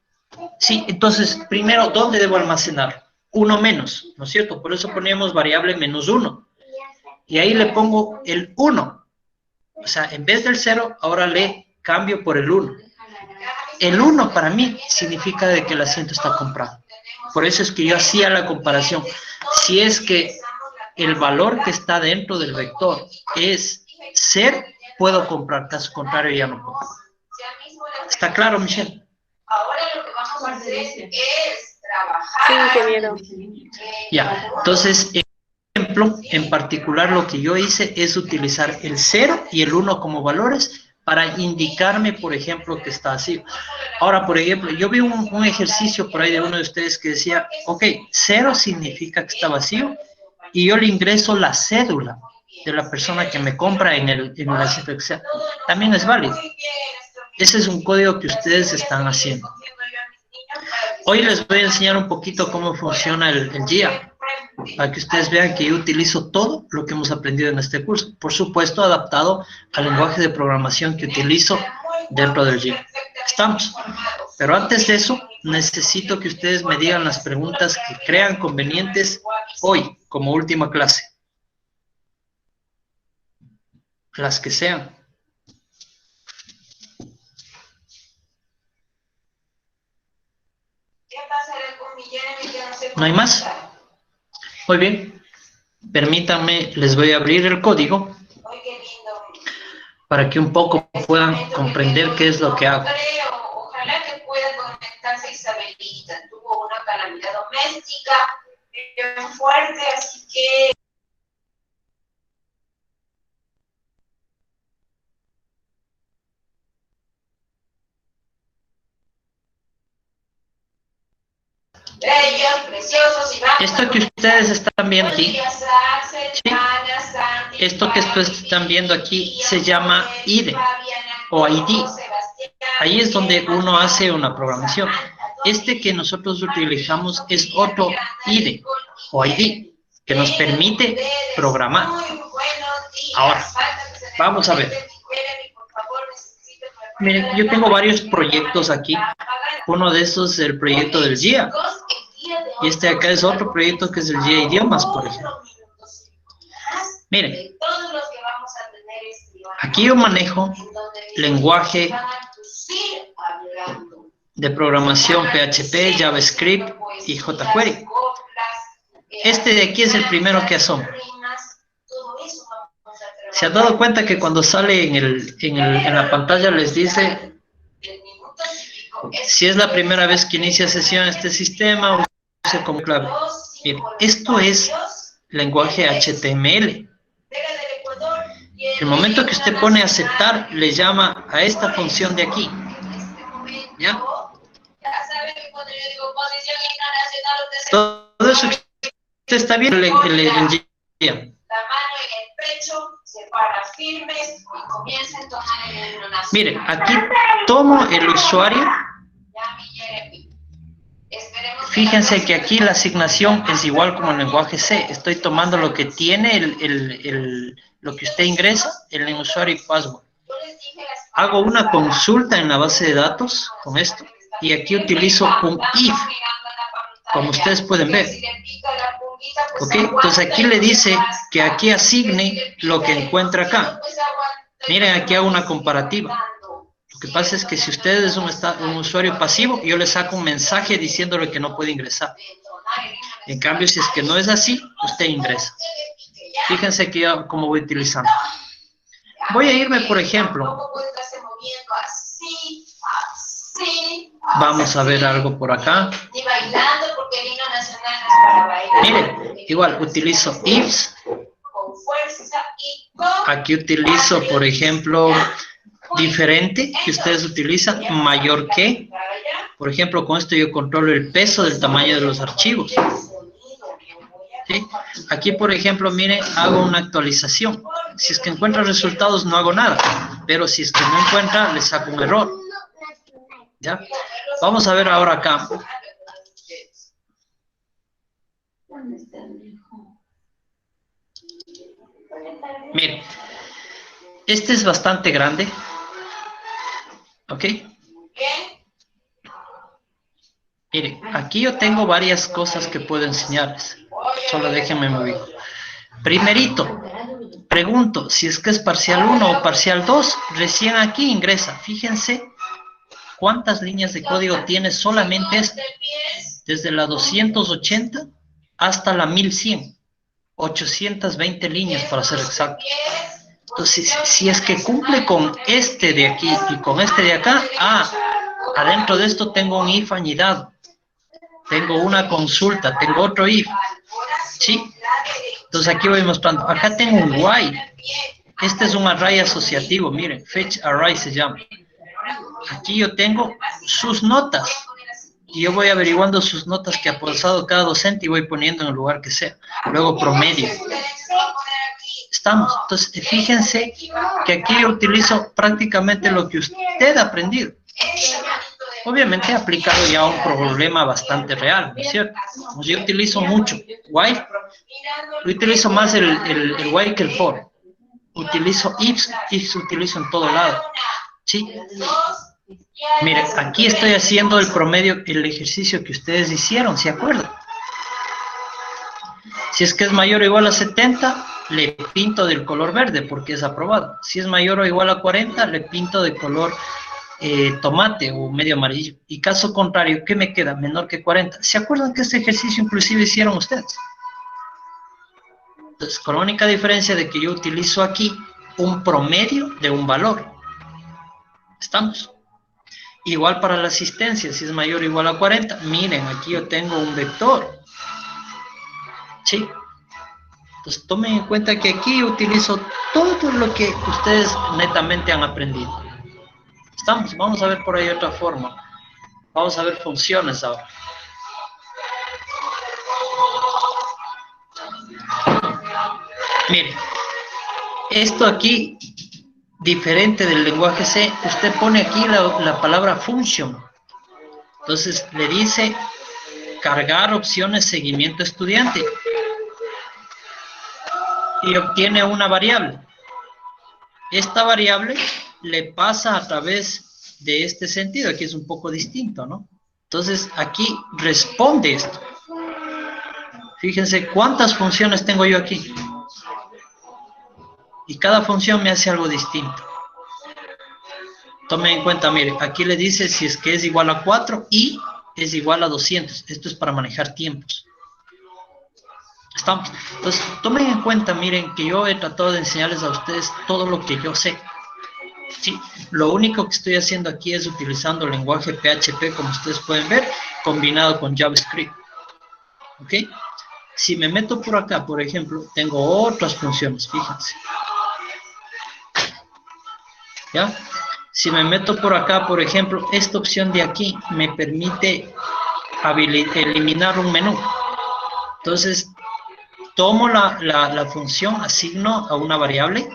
sí, entonces, primero, ¿dónde debo almacenar? 1 menos, ¿no es cierto? Por eso poníamos variable -1. Y ahí le pongo el 1. O sea, en vez del 0, ahora le cambio por el 1. El 1 para mí significa de que el asiento está comprado. Por eso es que yo hacía la comparación. Si es que el valor que está dentro del vector es ser, puedo comprar. Caso contrario, ya no puedo. ¿Está claro, Michelle? Ahora lo que vamos a hacer es trabajar. Sí, ingeniero. Ya, entonces, ejemplo, en particular lo que yo hice es utilizar el 0 y el 1 como valores para indicarme, por ejemplo, que está así. Ahora, por ejemplo, yo vi un ejercicio por ahí de uno de ustedes que decía, ok, 0 significa que está vacío y yo le ingreso la cédula de la persona que me compra en el asiento Excel. También es válido. Ese es un código que ustedes están haciendo. Hoy les voy a enseñar un poquito cómo funciona el GIA, para que ustedes vean que yo utilizo todo lo que hemos aprendido en este curso. Por supuesto, adaptado al lenguaje de programación que utilizo dentro del GIA. ¿Estamos? Pero antes de eso, necesito que ustedes me digan las preguntas que crean convenientes hoy, como última clase. Las que sean. ¿No hay más? Muy bien. Permítanme, les voy a abrir el código para que un poco puedan comprender qué es lo que hago. Ojalá que pueda conectarse Isabelita. Tuvo una calamidad doméstica bien fuerte, así que... Bellos, preciosos y vamos. Esto que ustedes están viendo aquí, ¿sí? Esto que ustedes están viendo aquí se llama IDE o ID. Ahí es donde uno hace una programación. Este que nosotros utilizamos es otro IDE o ID que nos permite programar. Ahora, vamos a ver. Miren, yo tengo varios proyectos aquí. Uno de esos es el proyecto del GIA. Y este acá es otro proyecto que es el GIA Idiomas, por ejemplo. Miren, aquí yo manejo lenguaje de programación PHP, JavaScript y jQuery. Este de aquí es el primero que asomo. ¿Se han dado cuenta que cuando sale en la pantalla les dice si es la primera vez que inicia sesión este sistema, use como clave? Miren, esto es lenguaje HTML. El momento que usted pone aceptar, le llama a esta función de aquí. ¿Ya? Todo eso que usted está viendo el GIA. Miren, aquí tomo el usuario. Fíjense que aquí la asignación es igual como el lenguaje C. Estoy tomando lo que tiene lo que usted ingresa, el usuario y password. Hago una consulta en la base de datos con esto. Y aquí utilizo un if, como ustedes pueden ver. ¿Ok? Entonces aquí le dice que aquí asigne lo que encuentra acá. Miren, aquí hago una comparativa. Lo que pasa es que si usted es un usuario pasivo, yo le saco un mensaje diciéndole que no puede ingresar. En cambio, si es que no es así, usted ingresa. Fíjense que yo cómo voy utilizando. Voy a irme, por ejemplo. Vamos a ver algo por acá. Miren, igual utilizo ifs. Aquí utilizo, por ejemplo, diferente que ustedes utilizan, mayor que. Por ejemplo, con esto yo controlo el peso del tamaño de los archivos. ¿Sí? Aquí, por ejemplo, miren, hago una actualización. Si es que encuentro resultados, no hago nada. Pero si es que no encuentra, le saco un error. ¿Ya? Vamos a ver ahora acá. Mire, este es bastante grande. ¿Ok? Mire, aquí yo tengo varias cosas que puedo enseñarles. Solo déjenme mover. Primerito, pregunto, si es que es parcial 1 o parcial 2, recién aquí ingresa. Fíjense cuántas líneas de código tiene solamente este. Desde la 280 hasta la 1100. 820 líneas para ser exacto. Entonces, si es que cumple con este de aquí y con este de acá, adentro de esto tengo un if añadido. Tengo una consulta, tengo otro if. ¿Sí? Entonces aquí voy mostrando. Acá tengo un while. Este es un array asociativo, miren, fetch array se llama. Aquí yo tengo sus notas. Y yo voy averiguando sus notas que ha pasado cada docente y voy poniendo en el lugar que sea. Luego promedio. Estamos. Entonces, fíjense que aquí yo utilizo prácticamente lo que usted ha aprendido. Obviamente he aplicado ya un problema bastante real, ¿no es cierto? Pues yo utilizo mucho while. Yo utilizo más el while que el for. Utilizo ifs utilizo en todo lado. ¿Sí? Mire, aquí estoy haciendo el promedio, el ejercicio que ustedes hicieron, ¿se acuerdan? Si es que es mayor o igual a 70, le pinto del color verde porque es aprobado. Si es mayor o igual a 40, le pinto de color tomate o medio amarillo. Y caso contrario, ¿qué me queda? Menor que 40. ¿Se acuerdan que este ejercicio inclusive hicieron ustedes? Entonces, con la única diferencia de que yo utilizo aquí un promedio de un valor. ¿Estamos? Igual para la asistencia, si es mayor o igual a 40, miren, aquí yo tengo un vector. ¿Sí? Entonces tomen en cuenta que aquí yo utilizo todo lo que ustedes netamente han aprendido. ¿Estamos? Vamos a ver por ahí otra forma. Vamos a ver funciones ahora. Miren, esto aquí, diferente del lenguaje C, usted pone aquí la palabra function. Entonces le dice cargar opciones seguimiento estudiante. Y obtiene una variable. Esta variable le pasa a través de este sentido. Aquí es un poco distinto, ¿no? Entonces aquí responde esto. Fíjense cuántas funciones tengo yo aquí. Y cada función me hace algo distinto. Tomen en cuenta, mire, aquí le dice si es que es igual a 4 y es igual a 200. Esto es para manejar tiempos. ¿Estamos? Entonces, tomen en cuenta, miren, que yo he tratado de enseñarles a ustedes todo lo que yo sé. ¿Sí? Lo único que estoy haciendo aquí es utilizando el lenguaje PHP, como ustedes pueden ver, combinado con JavaScript. ¿Ok? Si me meto por acá, por ejemplo, tengo otras funciones, fíjense. ¿Ya? Si me meto por acá, por ejemplo, esta opción de aquí me permite eliminar un menú. Entonces, tomo la función, asigno a una variable,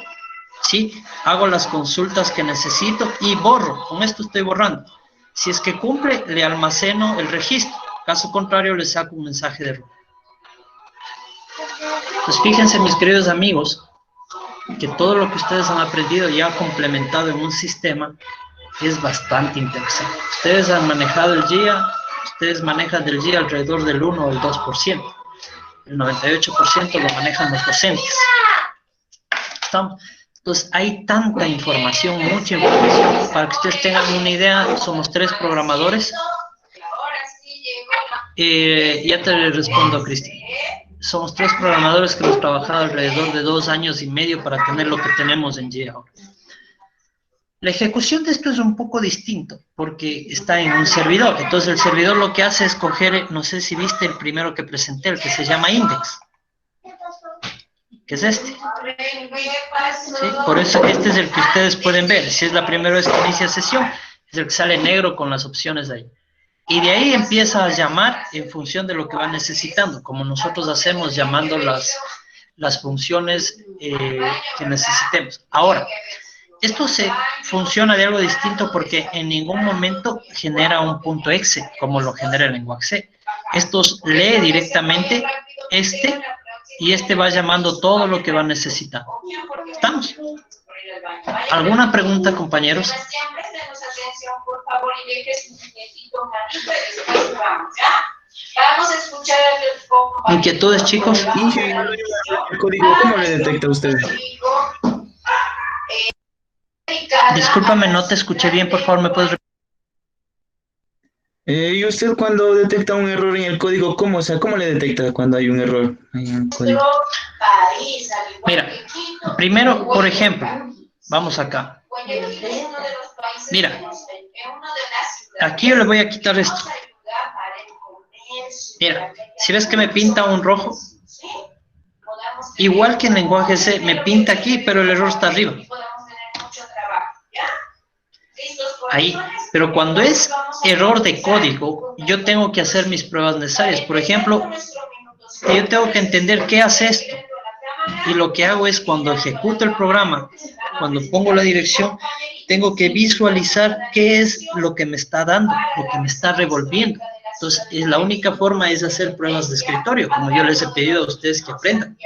¿sí? Hago las consultas que necesito y borro. Con esto estoy borrando. Si es que cumple, le almaceno el registro. Caso contrario, le saco un mensaje de error. Pues fíjense, mis queridos amigos, que todo lo que ustedes han aprendido ya complementado en un sistema es bastante interesante. Ustedes han manejado el GIA, ustedes manejan del GIA alrededor del 1 o el 2%. El 98% lo manejan los docentes. ¿Estamos? Entonces, hay tanta información, mucha información. Para que ustedes tengan una idea, somos 3 programadores. Ya te respondo, Cristian. Somos 3 programadores que hemos trabajado alrededor de 2 años y medio para tener lo que tenemos en GIA ahora. La ejecución de esto es un poco distinto, porque está en un servidor. Entonces el servidor lo que hace es coger, no sé si viste el primero que presenté, el que se llama index. Que es este. ¿Sí? Por eso este es el que ustedes pueden ver. Si es la primera vez que inicia sesión, es el que sale negro con las opciones de ahí. Y de ahí empieza a llamar en función de lo que va necesitando, como nosotros hacemos llamando las funciones que necesitemos. Ahora, esto funciona de algo distinto porque en ningún momento genera un punto exe como lo genera el lenguaje C. Esto lee directamente y este va llamando todo lo que va necesitando. ¿Estamos? ¿Alguna pregunta, compañeros? Vamos a escuchar el ¿Inquietudes, chicos? ¿El código cómo le detecta usted? Discúlpame, no te escuché bien, por favor, ¿me puedes repetir? ¿Y usted cuando detecta un error en el código, cómo le detecta cuando hay un error en el código? Mira, primero, por ejemplo, vamos acá. Mira, aquí yo le voy a quitar esto. Mira, si ves que me pinta un rojo, igual que en lenguaje C, me pinta aquí, pero el error está arriba. Ahí, pero cuando es error de código, yo tengo que hacer mis pruebas necesarias. Por ejemplo, yo tengo que entender qué hace esto. Y lo que hago es cuando ejecuto el programa, cuando pongo la dirección, tengo que visualizar qué es lo que me está dando, lo que me está revolviendo. Entonces, la única forma es hacer pruebas de escritorio, como yo les he pedido a ustedes que aprendan.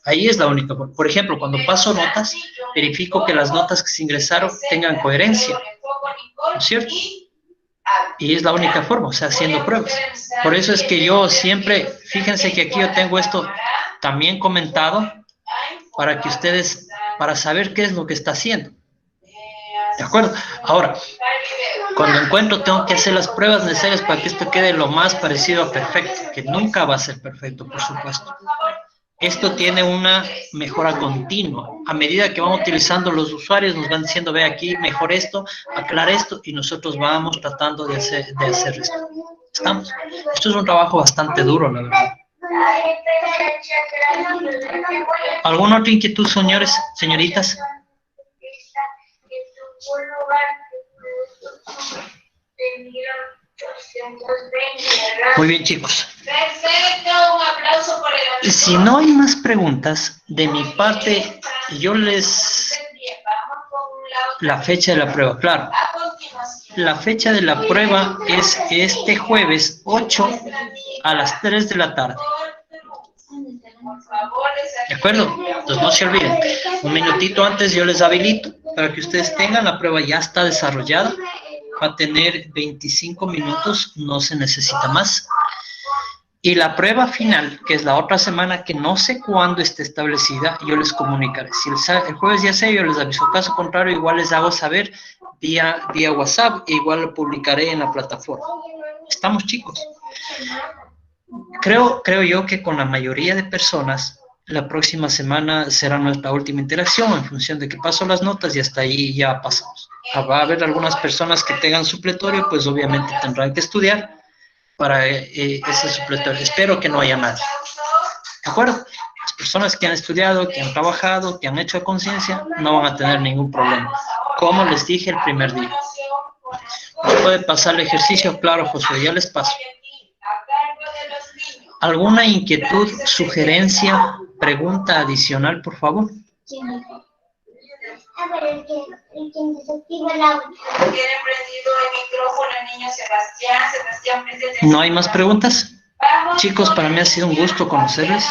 Ahí es la única forma. Por ejemplo, cuando paso notas, verifico que las notas que se ingresaron tengan coherencia, ¿no es cierto? Y es la única forma, o sea, haciendo pruebas. Por eso es que yo siempre, fíjense que aquí yo tengo esto también comentado, para que ustedes, para saber qué es lo que está haciendo. ¿De acuerdo? Ahora, cuando encuentro, tengo que hacer las pruebas necesarias para que esto quede lo más parecido a perfecto, que nunca va a ser perfecto, por supuesto. Esto tiene una mejora continua. A medida que van utilizando los usuarios, nos van diciendo, ve aquí, mejor esto, aclara esto, y nosotros vamos tratando de hacer esto. ¿Estamos? Esto es un trabajo bastante duro, la verdad. ¿Alguna otra inquietud, señores, señoritas? Muy bien, chicos. Perfecto, un aplauso por el... Si no hay más preguntas, de mi parte, yo les... La fecha de la prueba, claro. La fecha de la prueba es este jueves 8 a las 3 de la tarde. ¿De acuerdo? Entonces no se olviden. Un minutito antes yo les habilito para que ustedes tengan la prueba, ya está desarrollada. Va a tener 25 minutos, no se necesita más. Y la prueba final, que es la otra semana, que no sé cuándo esté establecida, yo les comunicaré. Si el jueves ya sé, yo les aviso. Caso contrario, igual les hago saber vía WhatsApp e igual lo publicaré en la plataforma. ¿Estamos, chicos? Creo yo que con la mayoría de personas, la próxima semana será nuestra última interacción en función de que paso las notas y hasta ahí ya pasamos. Va a haber algunas personas que tengan supletorio, pues obviamente tendrán que estudiar para ese supletorio. Espero que no haya nadie. ¿De acuerdo? Las personas que han estudiado, que han trabajado, que han hecho conciencia, no van a tener ningún problema. Como les dije el primer día. ¿Nos puede pasar el ejercicio? Claro, José, ya les paso. ¿Alguna inquietud, sugerencia, pregunta adicional, por favor? A ver, el que desactiva el audio. Tiene prendido el micrófono el niño Sebastián prende. ¿No hay más preguntas? Chicos, para mí ha sido un gusto conocerles.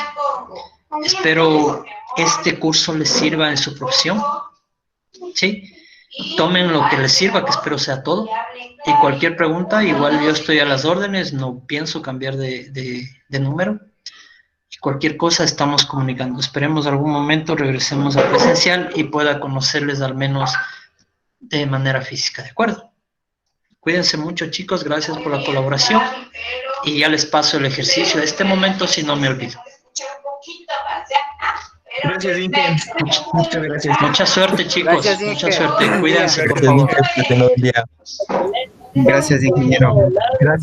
Espero este curso les sirva en su profesión. ¿Sí? Tomen lo que les sirva, que espero sea todo. Y cualquier pregunta, igual yo estoy a las órdenes, no pienso cambiar de número. Y cualquier cosa estamos comunicando. Esperemos algún momento regresemos a presencial y pueda conocerles al menos de manera física, ¿de acuerdo? Cuídense mucho, chicos, gracias por la colaboración. Y ya les paso el ejercicio de este momento, si no me olvido. Gracias, Inge. Muchas gracias. Mucha suerte, chicos. Gracias, mucha suerte. Cuídense, por Gracias, favor. Inge, que tenga buen día. Gracias, ingeniero. Gracias.